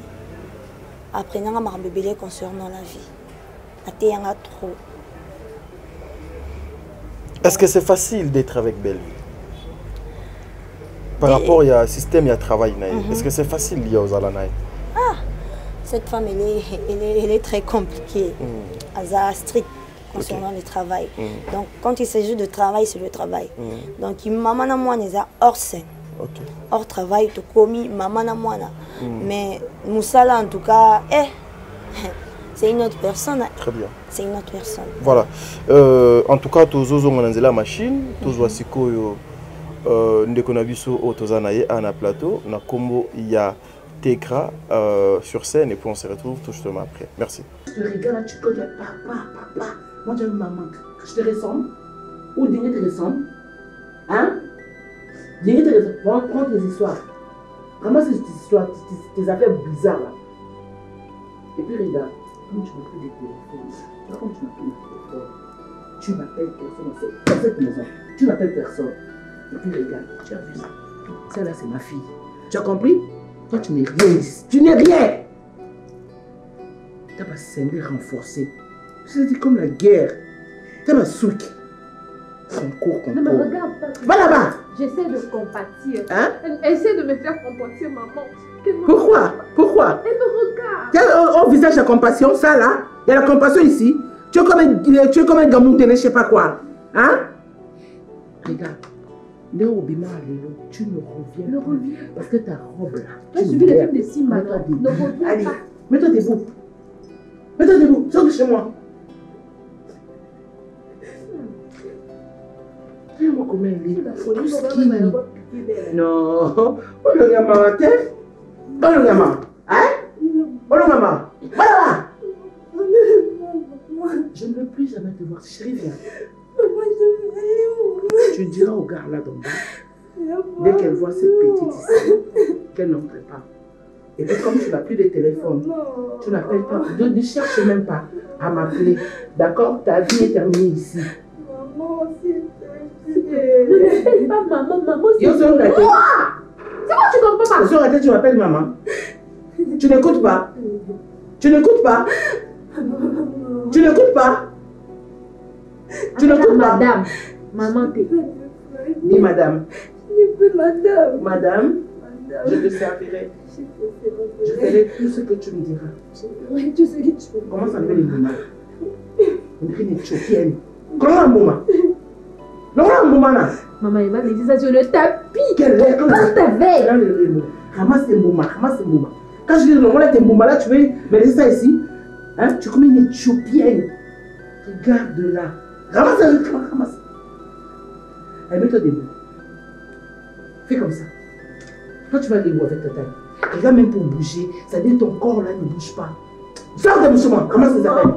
Speaker 2: apprenant à m'embébéler concernant la vie. Ateyanga trop.
Speaker 1: Est-ce que c'est facile d'être avec Belle-Vie? Par rapport au système, il y a travail. Est-ce que c'est facile lié aux Alanaï?
Speaker 2: Cette femme, elle est très compliquée. Elle est stricte concernant le travail. Donc, quand il s'agit de travail, c'est le travail. Donc, maman et moi, nous sommes hors scène. Hors travail, tu commis maman et moi. Mais Moussala, en tout cas, c'est une autre personne.
Speaker 1: Très bien.
Speaker 2: C'est une autre personne.
Speaker 1: Voilà. En tout cas, tous les la machine, tous les ndeko biso otozanaye na plateau na combo il y a Tekra sur scène et puis on se retrouve tout justement après. Merci.
Speaker 5: Je te regarde, tu peux dire papa. Moi j'aime maman. Je te ressemble ou Digne te ressemble? Hein? Digne te ressemble. Prends tes histoires. Comment c'est tes histoires, tes affaires bizarres là? Et puis regarde, comme tu m'as pris des téléphones, comme tu m'as pris des téléphones, tu m'appelles personne dans cette maison. Tu m'appelles personne. Et puis regarde, tu as vu ça? Celle-là, c'est ma fille. Tu as compris? Toi, tu n'es rien ici. Tu n'es rien! Tu as pas scindé renforcé. C'est comme la guerre. Tu as pas souk. Son cours qu'on
Speaker 6: Non, mais regarde pas.
Speaker 5: Va là-bas!
Speaker 6: J'essaie de compatir.
Speaker 5: Hein?
Speaker 6: Elle essaie de me faire compatir, maman.
Speaker 5: Pourquoi? Pourquoi?
Speaker 6: Elle me regarde.
Speaker 5: Tu as au visage la compassion, ça là? Il y a la compassion ici. Tu es comme un gamou, je sais pas quoi. Hein? Regarde. Tu ne reviens pas. Parce que ta robe là.
Speaker 6: Tu as suivi le film de Simba.
Speaker 5: Allez, mets-toi debout. Mets-toi debout. Sors de chez moi. Regarde-moi comment elle est. Non. Oh le gamin, t'es? Oh le gamin. Hein? Oh le gamin. Voilà. Je ne veux plus jamais te voir. Chérie, viens. Tu diras au gars là d'en bas, dès qu'elle voit cette petite ici, qu'elle n'entre pas. Et puis comme tu n'as plus de téléphone, tu n'appelles pas, ne cherche même pas à m'appeler. D'accord? Ta vie est terminée ici.
Speaker 6: Maman, ne m'appelle pas maman, maman.
Speaker 5: C'est
Speaker 6: quoi tu comprends pas?
Speaker 5: Tu m'appelles maman. Tu n'écoutes pas. Tu n'écoutes pas. Tu n'écoutes pas. Tu n'écoutes pas.
Speaker 6: Madame. Maman, t'es.
Speaker 5: Dis madame.
Speaker 2: Madame.
Speaker 5: Madame. Je te servirai. Je ferai tout ce que tu me diras.
Speaker 2: Tout ce que tu veux.
Speaker 5: Comment ça s'appelle les moments? On dirait une éthiopienne. Comment un moment?
Speaker 6: Maman, il va me dire ça sur le tapis.
Speaker 5: Quelle est
Speaker 6: ta veille?
Speaker 5: Ramasse tes moments. Quand je dis le moment là, tes moments là, tu veux me laisser ça ici? Hein? Tu es comme une éthiopienne. Regarde là. Ramasse. Allez, mets-toi debout. Fais comme ça. Toi, tu vas aller où avec ta taille? Regarde, même pour bouger, ça dit ton corps là ne bouge pas. Sors tes mouvements. Ramasse tes affaires.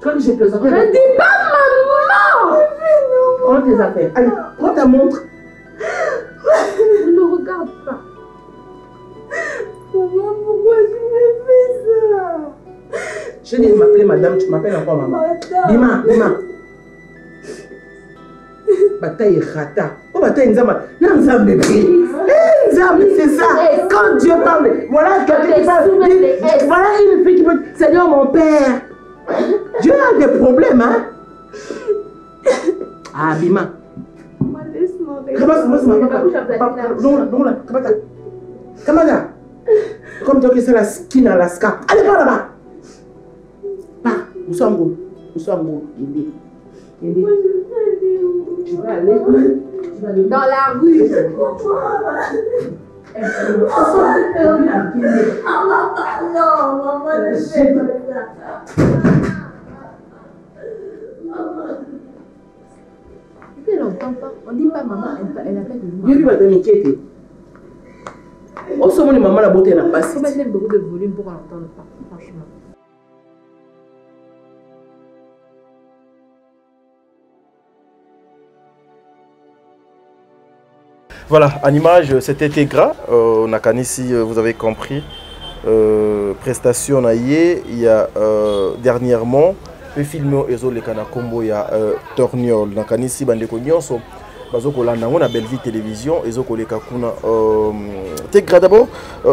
Speaker 5: Quand j'ai plaisanté.
Speaker 6: Ne dis pas maman!
Speaker 5: Prends tes affaires. Allez, prends ta montre.
Speaker 6: Ne me regarde pas.
Speaker 2: Maman, pourquoi tu me fais ça?
Speaker 5: Je n'ai pas m'appeler madame, tu m'appelles encore maman. Bima. Bataille rata. Oh, bataille Nzamba. Nzamba bébé. Nzamba, c'est ça. Quand Dieu parle, voilà quelqu'un qui parle. Voilà une fille qui peut. Seigneur, mon père. Dieu a des problèmes, hein? Ah, Bima. Comment ça? Comme toi qui c'est la skin à la ska. Allez, pas là-bas. Pas. Où sommes vous? Tu vas aller
Speaker 6: dans la rue.
Speaker 2: Non, maman, ne fais pas ça.
Speaker 6: Elle n'entend pas. On ne dit pas maman, elle appelle le nom.
Speaker 5: Je vais m'inquiéter. On se dit maman la beauté n'a pas.
Speaker 6: Il faut mettre beaucoup de volume pour qu'on n'entende pas, franchement.
Speaker 1: Voilà, en image, c'était Tegra. On a ici, vous avez compris. Prestation naïe, il y a dernièrement le film Ezole Kana Kombo, il y a Torniol. Donc ici, bandeko nyonso bazoko landa ngona belle vie télévision ezoko leka kuna Tegra d'abord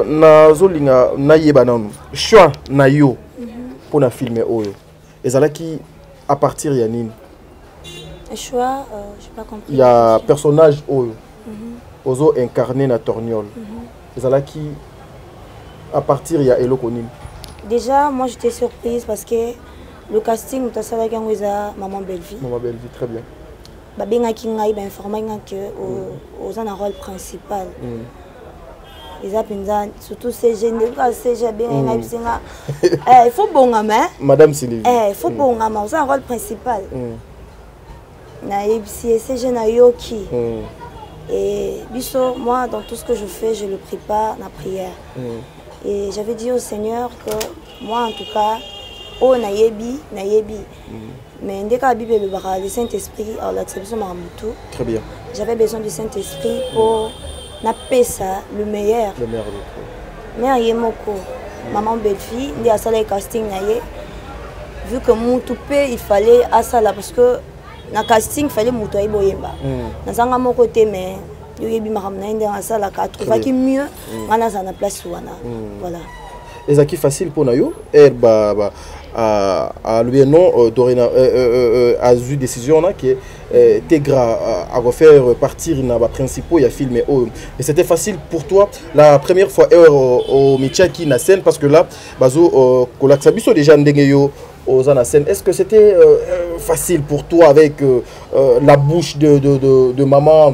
Speaker 1: nazolinga nayeba nanu choix na yo pour na filmer oyo ezalaki à partir ya nini
Speaker 2: choix j'ai pas compris
Speaker 1: il y a personnage oyo ozo incarné na Torniol ezalaki à partir ya eloko nini.
Speaker 2: Déjà moi j'étais surprise parce que le casting tu savais qu'il y a maman belle vie
Speaker 1: très bien.
Speaker 2: Babengaki ngai ba informer que aux un rôle principal. Les apinza surtout ces jeunes quand ces jeunes bien ngai bisinga il faut bongama
Speaker 1: madame Sylvie
Speaker 2: il faut bongama aux un rôle principal. Na ebisi ces jeunes ayoki et biso moi dans tout ce que je fais je le prépare la prière. Et j'avais dit au Seigneur que moi en tout cas oh nayebi mais dès que la Bible le Saint-Esprit alors l'acception m'a tout
Speaker 1: très bien.
Speaker 2: J'avais besoin du Saint-Esprit pour napper ça le meilleur
Speaker 1: de tout
Speaker 2: mais yemoko maman belle-fille ndi asala casting naye vu que mon toupé il fallait à ça là parce que na casting fallait muto ayiboyemba na zanga moko te mais yoyebi makamna ndi asala ka trouva ki mieux ngana za na place wana voilà.
Speaker 1: Ezaki facile pour nayo à lui non a eu décision là qui Tegra à refaire partir na ba principaux il y a filmé et c'était facile pour toi la première fois au Michaki na scène parce que là bazo kolaksabiso déjà ndengeyo aux na scène. Est-ce que c'était facile pour toi avec la bouche de maman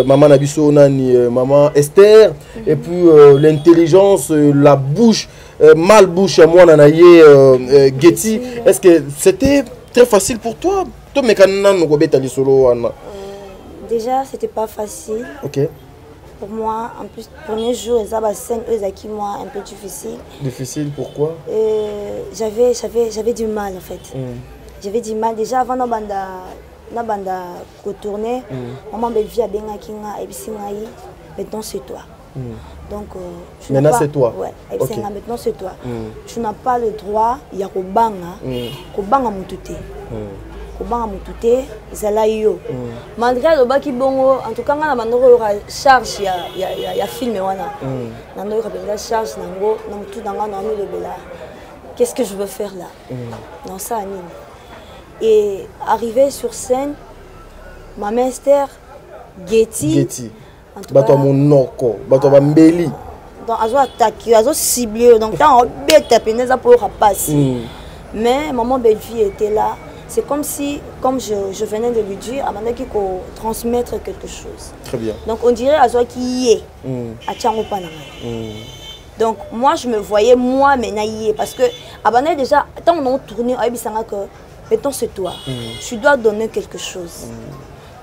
Speaker 1: maman Nabiso Nani maman Esther et puis l'intelligence la bouche malbouche à moi nanaye Getty, est-ce que c'était très facile pour toi?
Speaker 2: Déjà c'était pas facile.
Speaker 1: OK.
Speaker 2: Pour moi en plus premier jour les scènes qui moi un peu difficile.
Speaker 1: Difficile pourquoi?
Speaker 2: J'avais du mal en fait. J'avais du mal déjà avant na banda retourner maman belle vie a benga kinga et bisingai maintenant c'est toi. Donc
Speaker 1: maintenant c'est toi.
Speaker 2: Ouais, okay. Maintenant c'est toi. Tu n'as pas le droit ya kobanga mutute. Kobanga mutute zala yo. Malgré le baki bongo en tout cas na bandoko yo charge ya film wana. Nando yo ka charge nango na mutu nanga na mi lebela. Qu'est-ce que je veux faire là? Non ça anime. Et arrivé sur scène ma Esther Getty
Speaker 1: Bato monoko, bato bambeli.
Speaker 2: Donc azo attaqué, azo ciblé. Donc quand on bête peneza pour passer. Mais maman belle-fille était là. C'est comme si, comme je venais de lui dire, Amanda qui faut transmettre quelque chose.
Speaker 1: Très bien.
Speaker 2: Donc on dirait à qui y est, à Tchango Panama. Donc moi je me voyais moi maintenant y est parce que Amanda déjà, quand on a tourné, mettons c'est toi, tu dois donner quelque chose.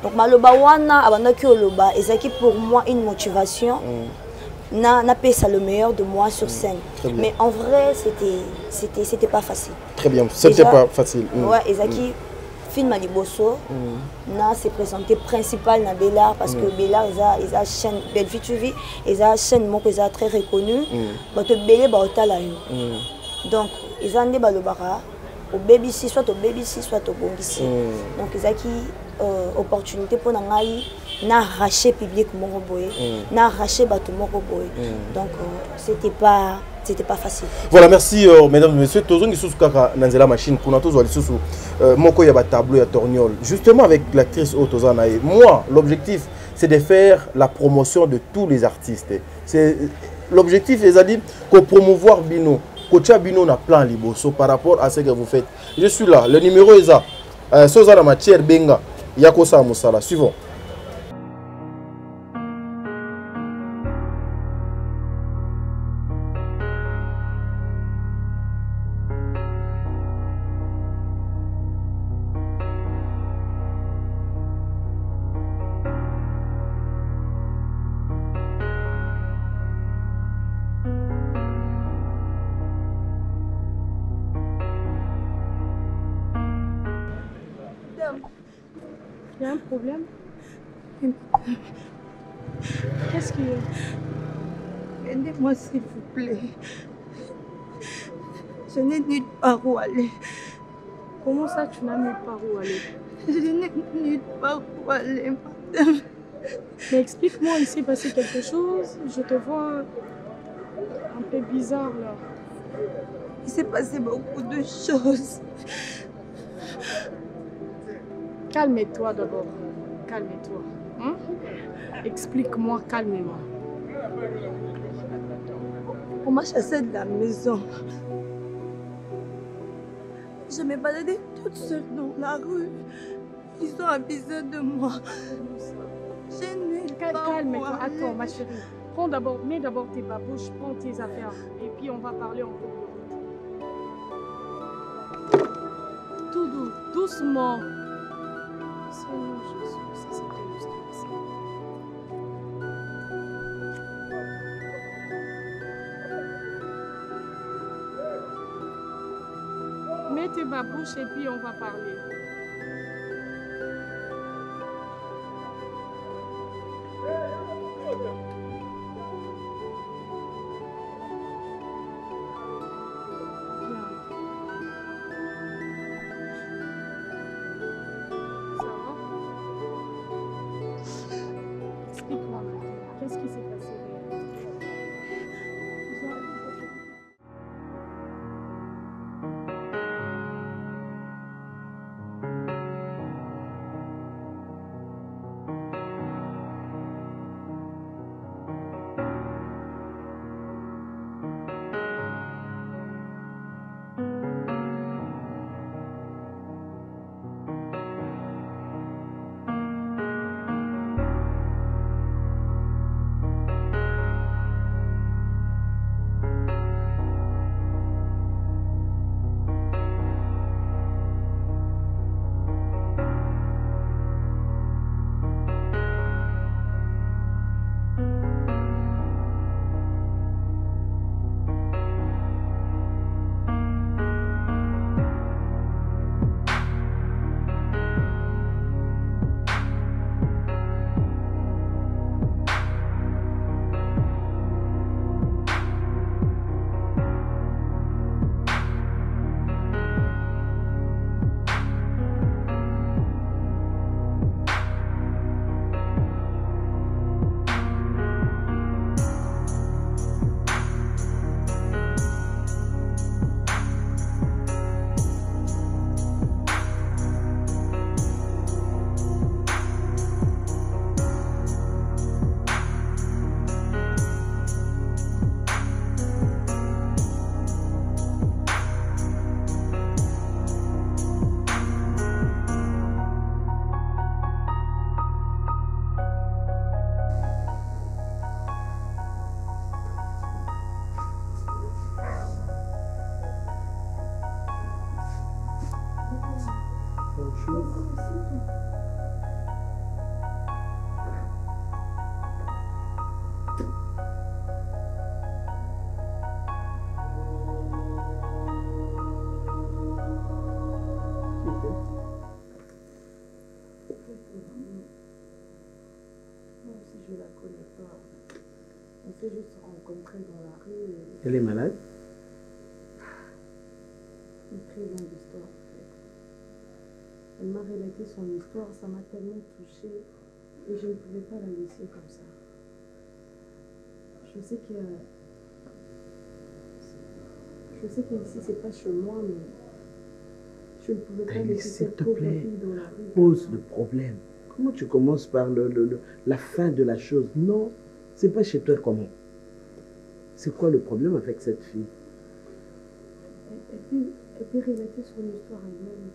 Speaker 2: Donc Maloba Wana, Amanda qui Oloba, et ça qui pour moi une motivation. N'a pas ça le meilleur de moi sur scène. Mais en vrai, c'était pas facile.
Speaker 1: Très bien, c'était pas facile.
Speaker 2: Ouais, Ezaki, film à Liboso, s'est présenté principal dans Bellard parce que Bellard, ils a chaîne Belle-Vie tu vis, ils a chaîne moi qu'ils a très reconnue. Donc Bellé Baotala. Donc ils ont des balobara au BBC soit au BBC soit au Bongisi. Donc Ezaki opportunité pour n'aller n'a arraché public mon boy, n'a arraché bateau mon boy. Donc c'était pas facile.
Speaker 1: Voilà, merci mesdames et messieurs. Tous les sous kaka nanzela machine kuna tous wali sous moko ya ba tableau ya torgnol. Justement avec l'actrice Otozana et moi, l'objectif c'est de faire la promotion de tous les artistes. C'est l'objectif c'est-à-dire que promouvoir Bino, Kocha Bino na plan liboso par rapport à ce que vous faites. Je suis là, le numéro est ça. Sozana matière benga yakosa musala. Suivons.
Speaker 7: Il y a un problème? Qu'est-ce qu'il y a?
Speaker 8: Aidez-moi s'il vous plaît. Je n'ai nulle part où aller.
Speaker 7: Comment ça tu n'as nulle part où aller?
Speaker 8: Je n'ai nulle part où aller, madame.
Speaker 7: Mais explique-moi, il s'est passé quelque chose? Je te vois un peu bizarre là.
Speaker 8: Il s'est passé beaucoup de choses.
Speaker 7: Calme-toi d'abord. Calme-toi. Hein? Explique-moi calmement.
Speaker 8: On m'a chassé de la maison. Je me baladais toute seule dans la rue. Ils ont abusé de moi.
Speaker 7: Calme-toi. Attends, ma chérie. Mets d'abord tes babouches, prends tes affaires. Et puis on va parler encore. Tout doux, doucement. Seigneur Jésus, ça c'est juste ça. Mets tes babouches et puis on va parler. Qu'est-ce qui s'est passé?
Speaker 5: Je la connais pas. On s'est juste rencontrés dans la rue. Elle est malade? Une très longue histoire. Elle m'a relaté son histoire, ça m'a tellement touchée et je ne pouvais pas la laisser comme ça. Je sais qu'ici c'est pas chez moi, mais je ne pouvais pas laisser cette pauvre fille dans la rue.
Speaker 9: Pose le problème. Comment tu commences par la fin de la chose? Non, c'est pas chez toi comment? C'est quoi le problème avec cette fille?
Speaker 5: Elle peut relater son histoire elle-même.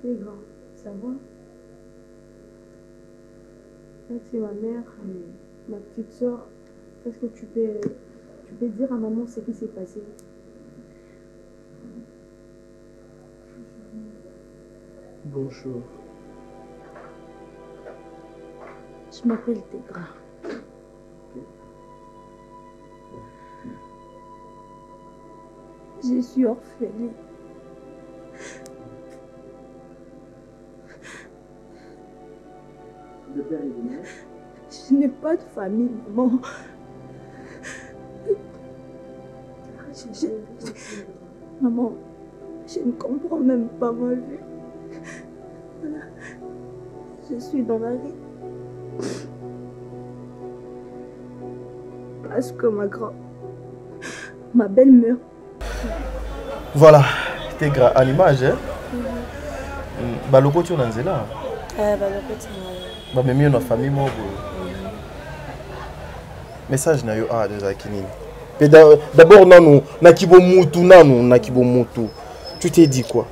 Speaker 5: Tégra, ça va? Là, c'est ma mère et ma petite soeur. Est-ce que tu peux dire à maman ce qui s'est passé?
Speaker 9: Bonjour.
Speaker 2: Je m'appelle Tégra. Je suis orpheline.
Speaker 9: Le père et la mère?
Speaker 2: Je n'ai pas de famille, maman. Maman, je ne comprends même pas ma vie. Voilà. Je suis dans la rue. Parce que ma belle-mère.
Speaker 1: Voilà, Tégra, à l'image, hein? Baloko tu es là.
Speaker 2: Baloko tu
Speaker 1: es là. Mais notre famille, moi, message na yo a de Zakini. D'abord, nous, nakibo mutu. Tu t'es dit quoi?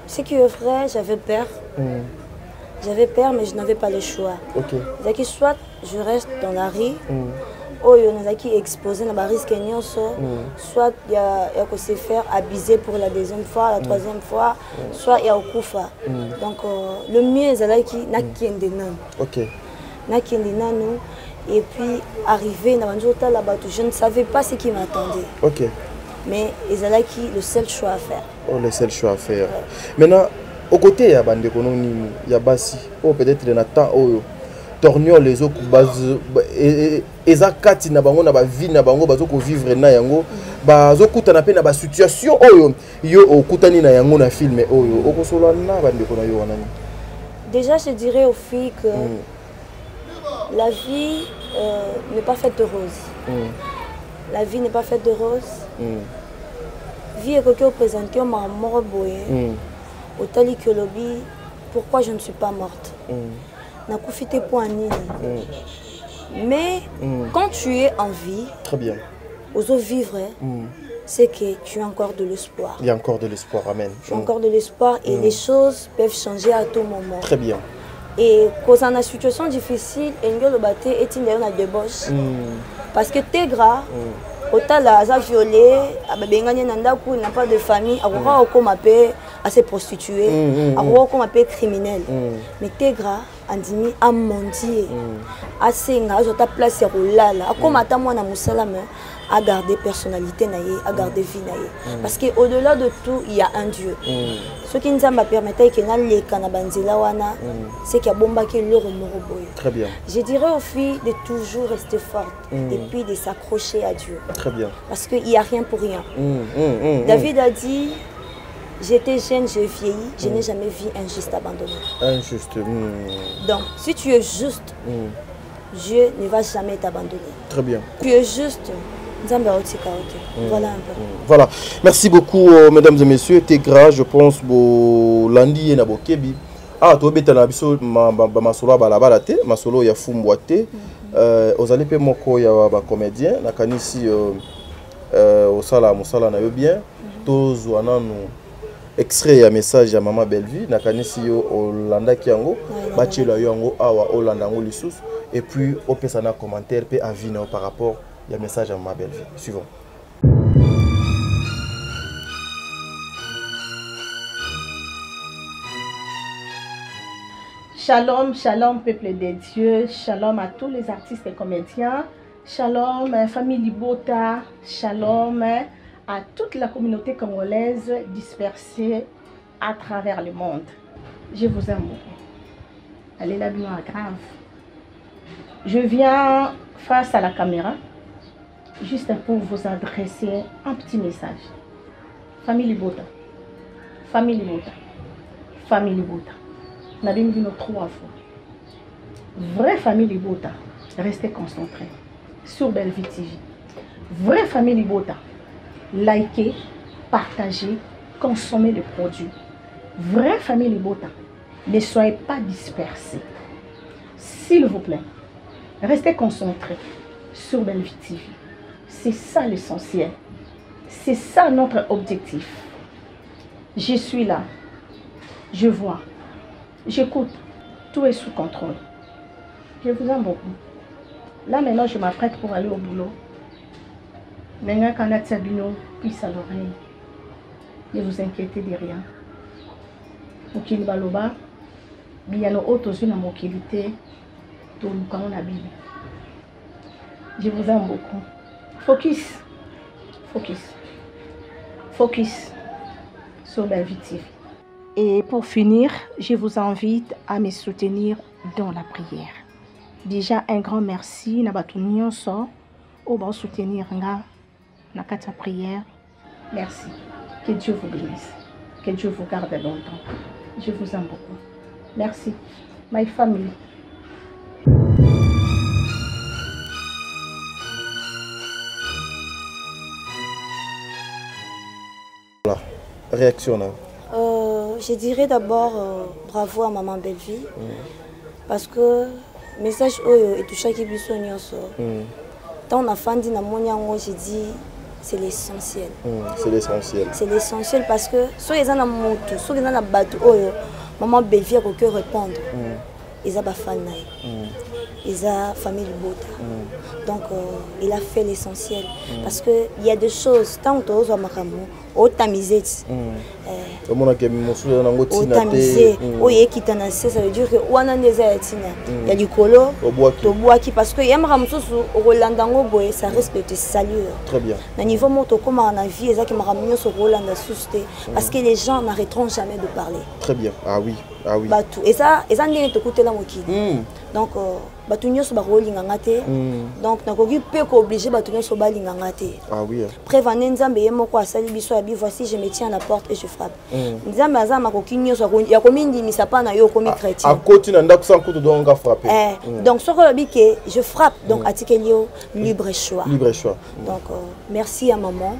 Speaker 2: Ce qui est vrai, j'avais peur. J'avais peur, mais je n'avais pas le choix.
Speaker 1: Ok.
Speaker 2: C'est-à-dire soit je reste dans la rue, ou il y en a qui exposé dans le risque, soit il y a se faire abuser pour la deuxième fois, la troisième fois, soit il y a Okufa. Donc le mieux, c'est qu'il n'y a qu'un des nains.
Speaker 1: Ok.
Speaker 2: Et puis arrivé dans là-bas, je ne savais pas ce qui m'attendait.
Speaker 1: Ok.
Speaker 2: Mais c'est le seul choix à faire.
Speaker 1: Oh, le seul choix à faire. Maintenant, au côté, il y a Bande Konomi, il y a Bassi. Oh, peut-être il y a temps où torgnol les autres et ezakati na bango na ba vie na bango bazoko vivre na yango bazokuta na pe na ba situation oyo yo okutani na yango na film oyo okosola na Bande Konomi yo wanani.
Speaker 2: Déjà, je dirais aux filles que la vie n'est pas faite de roses. La vie n'est pas faite de roses. Vie est que présentée au mort boye. Au tali que lobby, pourquoi je ne suis pas morte. N'a profité pour un nid. Mais quand tu es en vie,
Speaker 1: très bien.
Speaker 2: Aux autres vivre, c'est que tu as encore de l'espoir.
Speaker 1: Il y a encore de l'espoir, amen.
Speaker 2: Tu as encore de l'espoir et les choses peuvent changer à tout moment.
Speaker 1: Très bien.
Speaker 2: Et quand on a une situation difficile, il y a une débauche. Parce que Tégra, autant la violé, il n'a pas de famille, il à se prostituer, il criminel. Mais Tégra, andimi a mendier, a senga, a place rolala, a comme à moi na musalame, à garder personnalité naïe, à garder vie naïe. Parce que au-delà de tout, il y a un Dieu. Ce qui nous a permis que nous les canabanzila wana, c'est qu'il y a bomba qui le remoroboy.
Speaker 1: Très bien.
Speaker 2: Je dirais aux filles de toujours rester fortes et puis de s'accrocher à Dieu.
Speaker 1: Très bien.
Speaker 2: Parce qu'il n'y a rien pour rien. David a dit. J'étais jeune, j'ai vieilli, je n'ai jamais vu un juste abandonné.
Speaker 1: Injuste.
Speaker 2: Donc, si tu es juste, Dieu ne va jamais t'abandonner.
Speaker 1: Très bien.
Speaker 2: Tu es juste. Voilà un peu.
Speaker 1: Voilà. Merci beaucoup, mesdames et messieurs. Tégra, je pense, lundi et Nabokebi. Ah, tu as ma solo balabala te, ma solo ya fumbwate. Aux allées moko ya ba comédien, na kanisi au sala musala na yo bien. Tous wananu extrait ya message ya maman Bellevue na kanisi yo Olanda kiango bachela yango awa Olanda ngo lisusu et puis opesa na commentaire pe avis na par rapport ya message ya maman Bellevue. Suivons.
Speaker 10: Shalom, shalom, peuple de Dieu. Shalom à tous les artistes et comédiens. Shalom, famille Libota. Shalom à toute la communauté congolaise dispersée à travers le monde. Je vous aime beaucoup. Allez la bien grave. Je viens face à la caméra juste pour vous adresser un petit message. Famille Libota. Famille Libota. Famille Libota. On a bien vu nos 3 fois. Vraie famille Libota. Restez concentrés sur Bellevue TV. Vraie famille Libota. Likez, partagez, consommez les produits. Vraie famille Libota. Ne soyez pas dispersés. S'il vous plaît, restez concentrés sur Bellevue TV. C'est ça l'essentiel. C'est ça notre objectif. Je suis là. Je vois. J'écoute. Tout est sous contrôle. Je vous aime beaucoup. Là maintenant, je m'apprête pour aller au boulot. Nenga Kanat Sabino, puisse à l'oreille. Ne vous inquiétez de rien. Mokili Baloba, Biyano Otozu na Mokilité, tout le monde a Bible. Je vous aime beaucoup. Focus. Focus. Focus sur Bellevue TV. Et pour finir, je vous invite à me soutenir dans la prière. Déjà, un grand merci na batu nyonso o ba soutenir nga na kata prière. Merci. Que Dieu vous bénisse. Que Dieu vous garde longtemps. Je vous aime beaucoup. Merci. My family.
Speaker 1: Voilà. Réaction là.
Speaker 2: Je dirais d'abord bravo à maman Bellevue parce que message oyo et tout chaque biso nyonso. Tant on a fandi na monyango, j'ai dit c'est l'essentiel.
Speaker 1: C'est l'essentiel.
Speaker 2: C'est l'essentiel parce que soit ils ont un moto, soit ils ont un bateau oyo maman Bellevue a que répondre. Ils ont pas fan ils ont famille Libota. Donc il a fait l'essentiel parce que il y a des choses tant que tu as makambo otamisé otamisé oye kitanase, ça veut dire que wana ndeza yatina ya likolo toboaki parce que yamaka mususu rolanda ngoboye ça risque de te saluer.
Speaker 1: Très bien.
Speaker 2: Na niveau moto comme na vie ezaki makambo so rolanda susté parce que les gens n'arrêteront jamais de parler.
Speaker 1: Très bien. Ah oui. Ah oui.
Speaker 2: Batou et ça ndenge tokutela mokili. Donc batu nyonso bakolinganga te. Donc nakoki pe ko obligé batu nyonso balinganga te. Ah oui. Prévenez Nzambe ye moko asali biso ya bi voici je me tiens à la porte et je frappe. Nzambe azama ko kinyoso ya komindi misapa na yo komi chrétien.
Speaker 1: A côté na ndako sans kutu donc frapper.
Speaker 2: Donc soko lobi que je frappe donc atikelio libre choix.
Speaker 1: Libre choix.
Speaker 2: Donc merci à maman.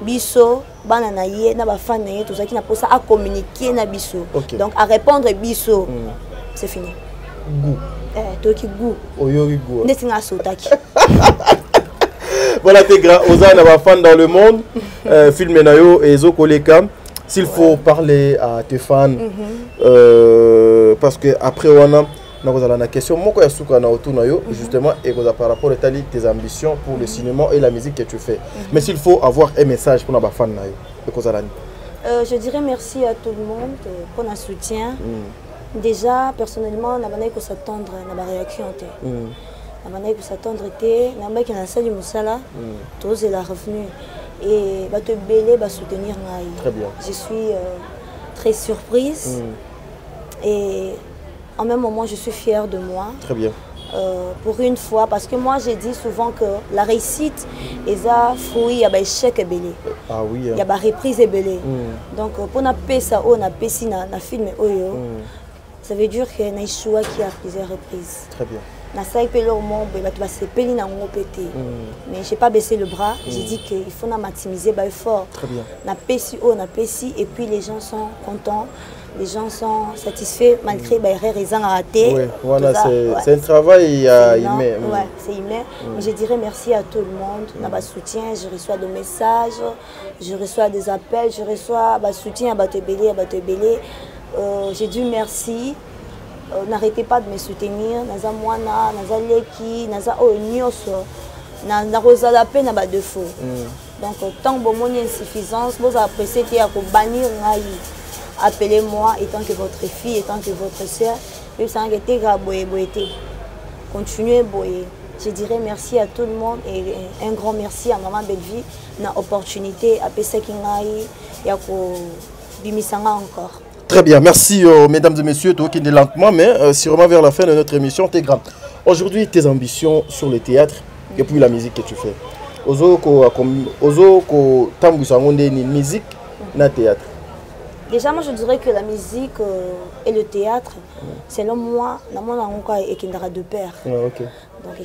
Speaker 2: Biso bana na ye na ba fan na ye tozaki na posa à communiquer na biso. Donc à répondre biso. C'est fini.
Speaker 1: Goût.
Speaker 2: Toki goût.
Speaker 1: Oyori goût.
Speaker 2: Netinga sotaki.
Speaker 1: Voilà tes grands Ozana va fan dans le monde. Film nayo et Zokoleka. S'il faut parler à tes fans parce que après on a la question moko ya suka na autour nayo justement et par rapport à tes ambitions pour le cinéma et la musique que tu fais. Mais s'il faut avoir un message pour na fan nayo
Speaker 2: je dirais merci à tout le monde pour notre soutien. Déjà, personnellement, on a que s'attendre à la réaction. On a que s'attendre à la salle du Moussala, tous est la revenu. Et te belé, soutenir.
Speaker 1: Très bien.
Speaker 2: Je suis très surprise. Et en même moment, je suis fière de moi.
Speaker 1: Très bien.
Speaker 2: Pour une fois, parce que moi, j'ai dit souvent que la réussite, il y a fruit, il y a échec et belé.
Speaker 1: Ah oui.
Speaker 2: Il y a reprise et belé. Donc, pour na ça, on a payé na film ça veut dire qu'il y a un choix qui a plusieurs reprises.
Speaker 1: Très bien.
Speaker 2: Mais je n'ai pas baissé le bras. J'ai dit qu'il faut maximiser l'effort.
Speaker 1: Très bien.
Speaker 2: Et puis les gens sont contents. Les gens sont satisfaits malgré les raisons ratées.
Speaker 1: Oui, voilà, c'est un travail humain.
Speaker 2: Oui, c'est humain. Mais je dirais merci à tout le monde. On a soutien, je reçois des messages, je reçois des appels, je reçois soutien à Batebélé, j'ai dit merci. N'arrêtez pas de me soutenir. Naza mwana, naza leki, naza onyoso, na rozala pe na ba défaut. Donc tant que mon insuffisance, vous appréciez à bannir ngai. Appelez-moi étant que votre fille, étant que votre sœur. Et ça a été continuez boyer. Je dirais merci à tout le monde et un grand merci à Maman Bellevie na opportunité à Pesakingai et à Bimisanga encore.
Speaker 1: Très bien, merci mesdames et messieurs, toi qui est lentement, mais sûrement vers la fin de notre émission, t'es grand. Aujourd'hui, tes ambitions sur le théâtre et puis la musique que tu fais. Ozo ko tambusangonde ni musique na théâtre.
Speaker 2: Déjà, moi je dirais que la musique et le théâtre, selon moi, est de pair.
Speaker 1: Okay.
Speaker 2: Donc,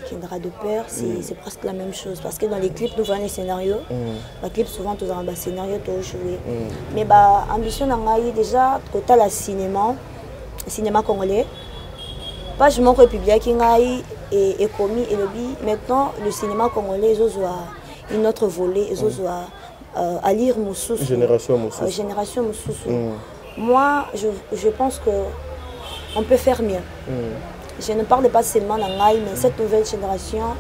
Speaker 2: de pair, c'est presque la même chose. Parce que dans les clips, nous voyons les scénarios. Les clips, souvent, nous avons des scénarios joués. Mais l'ambition, déjà, côté le cinéma congolais, pas je m'en publié qui est commis et le bi. Maintenant, le cinéma congolais, ils ont une autre volée, ils ont à lire Moussoussou.
Speaker 1: Génération Moussoussou.
Speaker 2: Génération Moussoussou. Moi, je pense qu'on peut faire mieux. Je ne parle pas seulement d'Angaï, mais cette nouvelle génération,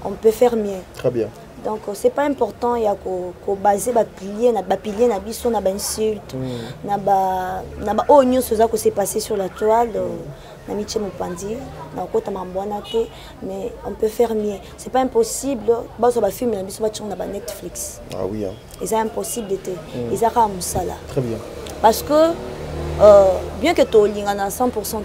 Speaker 2: on peut faire mieux.
Speaker 1: Très bien.
Speaker 2: Donc, ce n'est pas important il y a qu'au baser les piliers, na biso, na insulte, na oh news que c'est passé sur la toile, na miche mopandi, na kota mambonate, mais on peut faire mieux. C'est pas impossible. Baso ba film na biso ba tchon na Netflix.
Speaker 1: Ah oui hein.
Speaker 2: Et c'est impossible d'été. Et ça ra musala.
Speaker 1: Très bien.
Speaker 2: Parce que bien que tu aies 100%,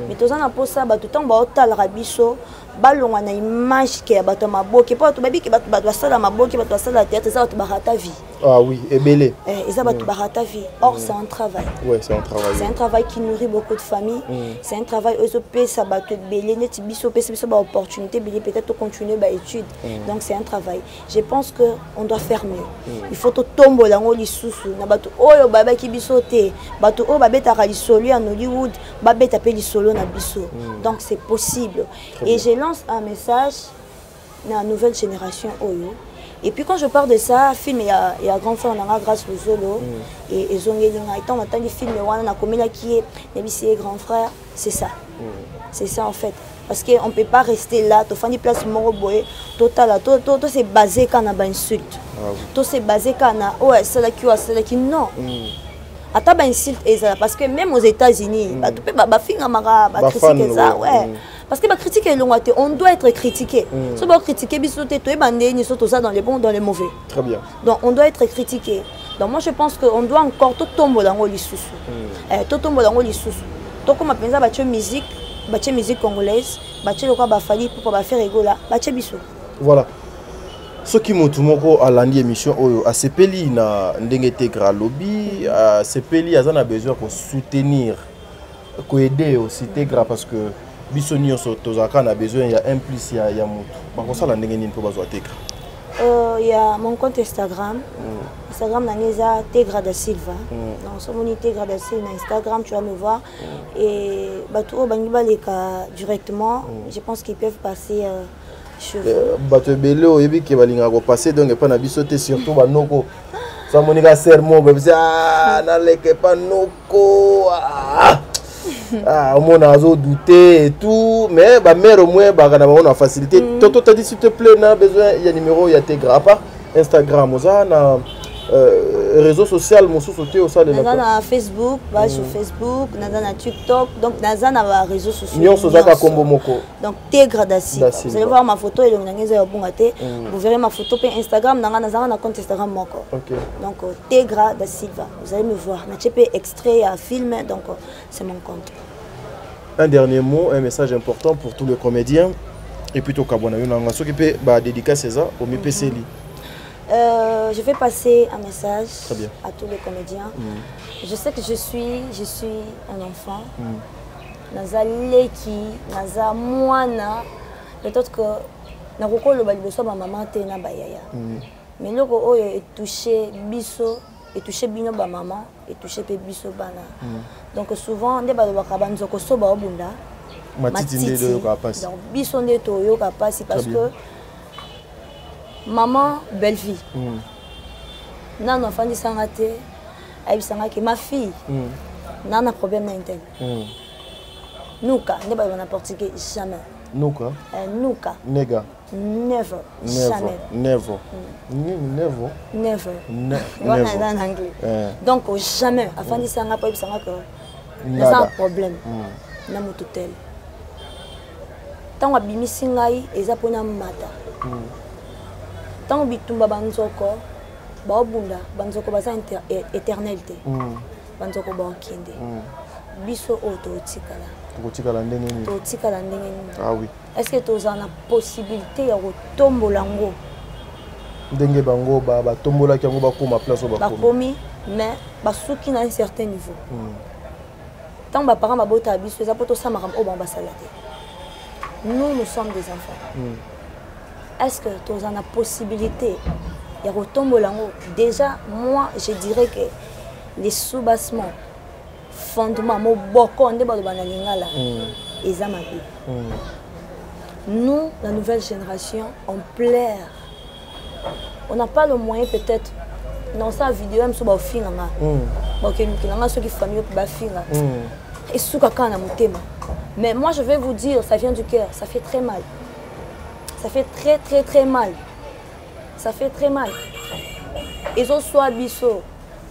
Speaker 2: mais tu as pour ça, tu as rabiso, balon na image qui est bateau ma boque, pas tu baby qui bat ça la ma boque, qui bat ça la tête, ça tu barra ta vie.
Speaker 1: Ah oui, et belé.
Speaker 2: Et ça tu barra ta vie. Or c'est un travail.
Speaker 1: Ouais, c'est un travail.
Speaker 2: C'est un travail qui nourrit beaucoup de familles. C'est un travail où ça bat te belé, net biso biso ba opportunité, belé peut-être continuer ba étude. Donc c'est un travail. Je pense que on doit faire mieux. Il faut to tomber là ngoli susu na bato oyo baba ki biso te, bato o babeta ka lisolo en Hollywood, babeta pe lisolo na biso. Donc c'est possible. Et je lance un message à la nouvelle génération Oyo. Et puis quand je parle de ça, film il y a grand frère on a grâce au Zolo et Zongelinga étant maintenant les films on a comme là qui est Nebisi grand frère, c'est ça. C'est ça en fait. Parce qu'on ne peut pas rester là, tu fais une place moroboé, total, tout c'est basé quand on a une insulte. Tout c'est basé quand on a ouais, c'est là qui non. Ata ba insulte parce que même aux États-Unis, tu peux ba finga mara ba critiquer ça ouais. Parce que critiquer on doit être critiqué. Si on critiquer bisoté to ebandé ni soto ça dans les bons dans les mauvais.
Speaker 1: Très bien.
Speaker 2: Donc on doit être critiqué. Donc moi je pense qu'on doit encore tout tomber dans les sous. Tout tomber dans les sous. Donc comme pensa ba musique congolaise, ba le quoi ba fali pour ba faire rigola, ba biso.
Speaker 1: Voilà. Ce qui m'a tout à l'émission à Sepeli na ndenge tegra lobby à Sepeli azana besoin pour soutenir pour aider aussi tegra parce que bisonio tozaka na besoin il y a un plus il y a mutu par ça la ndenge nini pour besoin tegra
Speaker 2: il y a mon compte Instagram Instagram nangeza tegra da Silva donc sur mon tegra da Silva Instagram tu vas me voir et bato bangi baleka directement je pense qu'ils peuvent passer
Speaker 1: bato belé oyebi ke balinga ko passer donc pas na bisoté surtout banoko ça monika sermon ba bisa na leke panoko au moins on a douté et tout mais ba mère au moins ba na on a facilité toto t'as dit s'il te plaît na besoin il y a numéro il y a tes à part Instagram oza na réseau social mon sous-sauté au sein de
Speaker 2: na Facebook va sur Facebook na TikTok donc na réseaux sociaux
Speaker 1: Nyon sozaka kombo moko
Speaker 2: donc Tegra da Silva vous allez voir ma photo et ngeza bongaté vous verrez ma photo pe Instagram na compte Instagram moko donc Tegra da Silva vous allez me voir na tchepé extrait à film donc c'est mon compte.
Speaker 1: Un dernier mot, un message important pour tous les comédiens et plutôt kabona yona ceux qui peut ba dédicacer ça au MPCLI.
Speaker 2: Je vais passer un message
Speaker 1: bien
Speaker 2: à tous les comédiens. Je sais que je suis un enfant. Nazaleki, naza mwana. Peut-être que na koko le baliboso ba maman te na bayaya. Mais loko oyo est touché biso, est touché bino ba maman, est touché pe biso bana. Donc souvent nde ba ba nzoko so ba obunda.
Speaker 1: Matiti nde yo ka passer.
Speaker 2: Donc biso nde to yo ka passer parce que maman belle vie. Non enfant di sangate, ay sangaki ma fille. Non problème n'intègre. Nuka, ne pas n'importe qui jamais.
Speaker 1: Nuka.
Speaker 2: Nuka.
Speaker 1: Nega.
Speaker 2: Never. Jamais.
Speaker 1: Never.
Speaker 2: Never.
Speaker 1: Never.
Speaker 2: Voilà en anglais. Donc jamais. Afin di sanga pas sanga que. Il y a un problème. na moto tel tango abimisi ngai eza pona mata tango bitumba banzoko baobunda banzoko baza éternel te banzoko baokende biso oyo totikala ndenge nini.
Speaker 1: Ah oui.
Speaker 2: Est-ce que tu as la possibilité de retomber ngo
Speaker 1: ndenge bango batombola ki yango bakoma place au
Speaker 2: bakomi mais basuki na un certain niveau tant ba parents babota biso eza poto sa makambo oyo basala te. Nous sommes des enfants. Est-ce que tu as la possibilité de retomber ngo? Déjà moi je dirais que les soubassements fondement mo boko nde ba na lingala eza mabe. Nous, la nouvelle génération, on plaire. On n'a pas le moyen peut-être. Dans sa vidéo, même sur le film, mais moi, je vais vous dire, ça vient du cœur. Ça fait très mal. Ça fait très, très, très mal. Ça fait très mal. Ils ont soit bisso.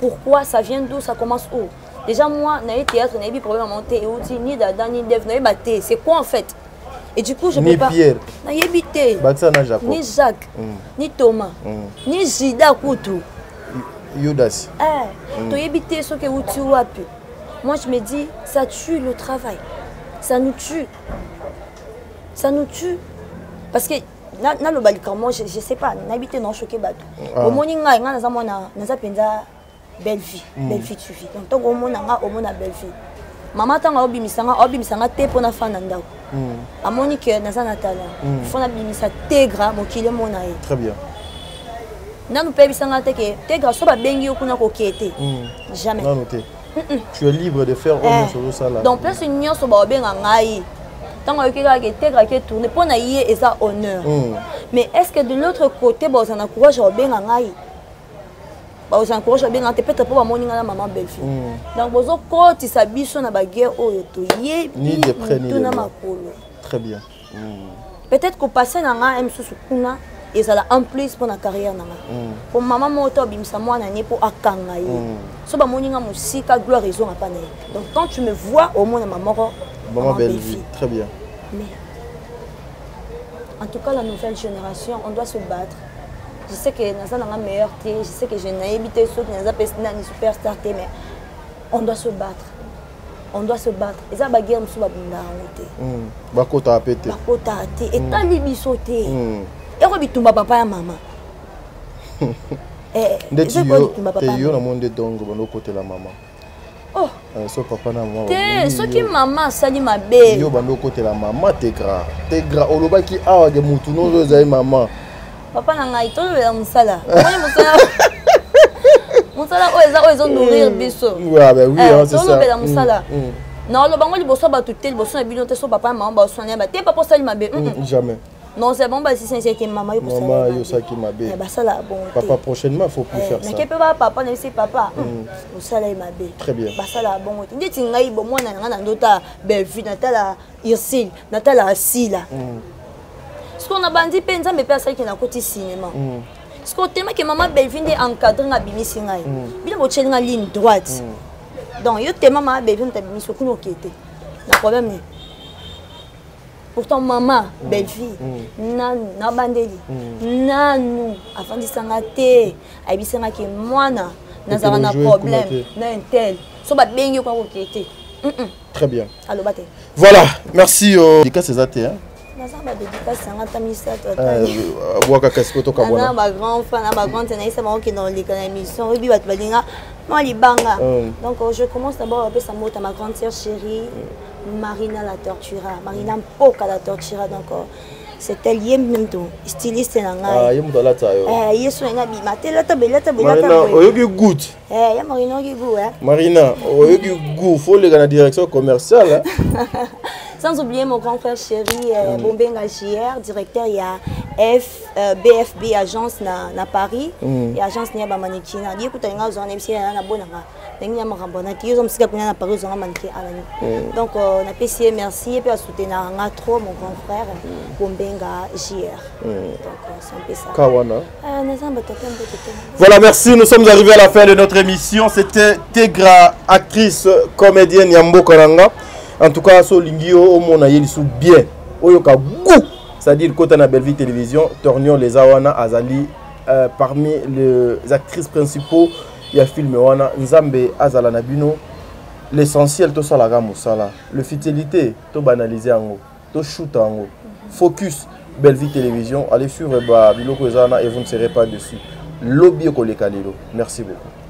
Speaker 2: Pourquoi? Ça vient d'où? Ça commence où? Déjà, moi, je n'ai pas théâtre, je n'ai pas problème à monter. Ni Dada, ni Dev, je n'ai pas battu. C'est quoi en fait? Et du coup, je ne peux pas.
Speaker 1: Pierre.
Speaker 2: Ni Jacques, ni Thomas, ni Jida Koutou.
Speaker 1: Yodas.
Speaker 2: Tu as évité ce que tu as pu. Moi, je me dis, ça tue le travail. Ça nous tue. Ça nous tue. Parce que, je ne sais pas, n'habiter non choqué bateau. Au moins, on a belle vie. Belle vie, tu vis. Donc, on a belle vie. Maman tanga obimisanga te pona fana ndako. Amoni que nazana talent. Fona bimisa tegra mokile mona ye.
Speaker 1: Très bien.
Speaker 2: Nanu pe bisanga te ke tegra so ba bengi okuna ko kete. Jamais.
Speaker 1: Non noté. Tu es libre de faire autre chose ça là.
Speaker 2: Donc place union so ba benga ngai. Tanga okeka ke tegra ke tourner pona ye eza honneur. Mais est-ce que de l'autre côté ba osana courage o benga ngai? Vous encouragez bien peut-être pour mon maman belle fille. Donc vous avez quand ça biso na baguerre
Speaker 1: ni de près ni de loin. Très bien.
Speaker 2: Peut-être que passer na nga em susukuna et ça en plus pour la carrière na nga. Pour maman moto bimisa moi na pour akanga ye. So ba moninga musika gloire raison a pas né. Donc quand tu me vois au moins maman
Speaker 1: belle fille. Très bien.
Speaker 2: Mais en tout cas la nouvelle génération, on doit se battre. Je sais que nous sommes dans la meilleure thé, je sais que je n'ai évité ceux qui nous ont superstar, mais on doit se battre. On doit se battre. Et ça, baguette, nous sommes dans
Speaker 1: Bakota a pété.
Speaker 2: Bakota a pété. Et t'as libissoté. Et on bitumba papa et maman.
Speaker 1: Et tu es au monde de Dongo, au côté de la maman.
Speaker 2: Oh.
Speaker 1: So papa na maman.
Speaker 2: Ce qui maman sali ma belle.
Speaker 1: Yo bando côté la maman tegra. Tegra oloba ki awa de mutu no zo maman.
Speaker 2: Papa nangai to le musala. Musala ozo nourrir biso.
Speaker 1: Ouais ben oui c'est ça.
Speaker 2: Le musala. Non le bango liboso ba tutel liboso na bino te so papa maman ba soigner ba te papa sali ma be.
Speaker 1: Jamais.
Speaker 2: Non c'est bon bah si c'est que maman yo
Speaker 1: ko maman yo ça qui ma be.
Speaker 2: Ba sala bon.
Speaker 1: Papa prochainement faut plus faire ça.
Speaker 2: Mais que peut pas papa ne c'est papa. Musala ma be.
Speaker 1: Très bien.
Speaker 2: Ba sala bon. Nditi ngai bo mwana nga ndota belle natala Irsil natala Asila. Ce qu'on a bandi penza mais personne qui n'a côté cinéma. Ce qu'on tellement que maman Belvin est encadré à bimisi ngai. Bila bo chenga ligne droite. Donc yo tellement maman Belvin ta bimisi ko no kete. Na problème ni. Pourtant maman Belvin na bandeli. Nanu afandi sanga te. Abisenga ke mwana na za na problème na un tel. So ba bengi ko kete.
Speaker 1: Très bien.
Speaker 2: Allo bate.
Speaker 1: Voilà, merci Dika Césaté hein.
Speaker 2: Ma dédicace
Speaker 1: ma
Speaker 2: grand fan, ma grande qui dans l'émission. Donc je commence d'abord à ma grande sœur chérie, Marina la Tortura. Marina Mpoka la Tortura. Donc c'est elle qui est styliste.
Speaker 1: Ah, il est là.
Speaker 2: Il est là.
Speaker 1: Marina, il faut aller dans la direction commerciale.
Speaker 2: Sans oublier mon grand frère chéri, Bombenga JR, directeur, il y a BFB, agence na Paris, et agence Nia Bamanekina. Il y a donc, on a payé merci et puis à soutenir trop mon grand frère, Bombenga JR. Donc, c'est un peu ça.
Speaker 1: Kawana. Voilà, merci. Nous sommes arrivés à la fin de notre émission. C'était Tegra, actrice, comédienne Yambo Karanga. En tout cas, so lingio au mona yelisu bien. Oyoka goût. C'est-à-dire côté na Belleville Télévision, Tornion les awana azali parmi les actrices principaux, il y a film wana Nzambe azala nabino. L'essentiel to ça la gamme sala. Le fidélité to banaliser ango, to shoot ango. Focus Belleville Télévision, allez suivre biloko ezana et vous ne serez pas dessus. Lobby ko le kalelo. Merci beaucoup.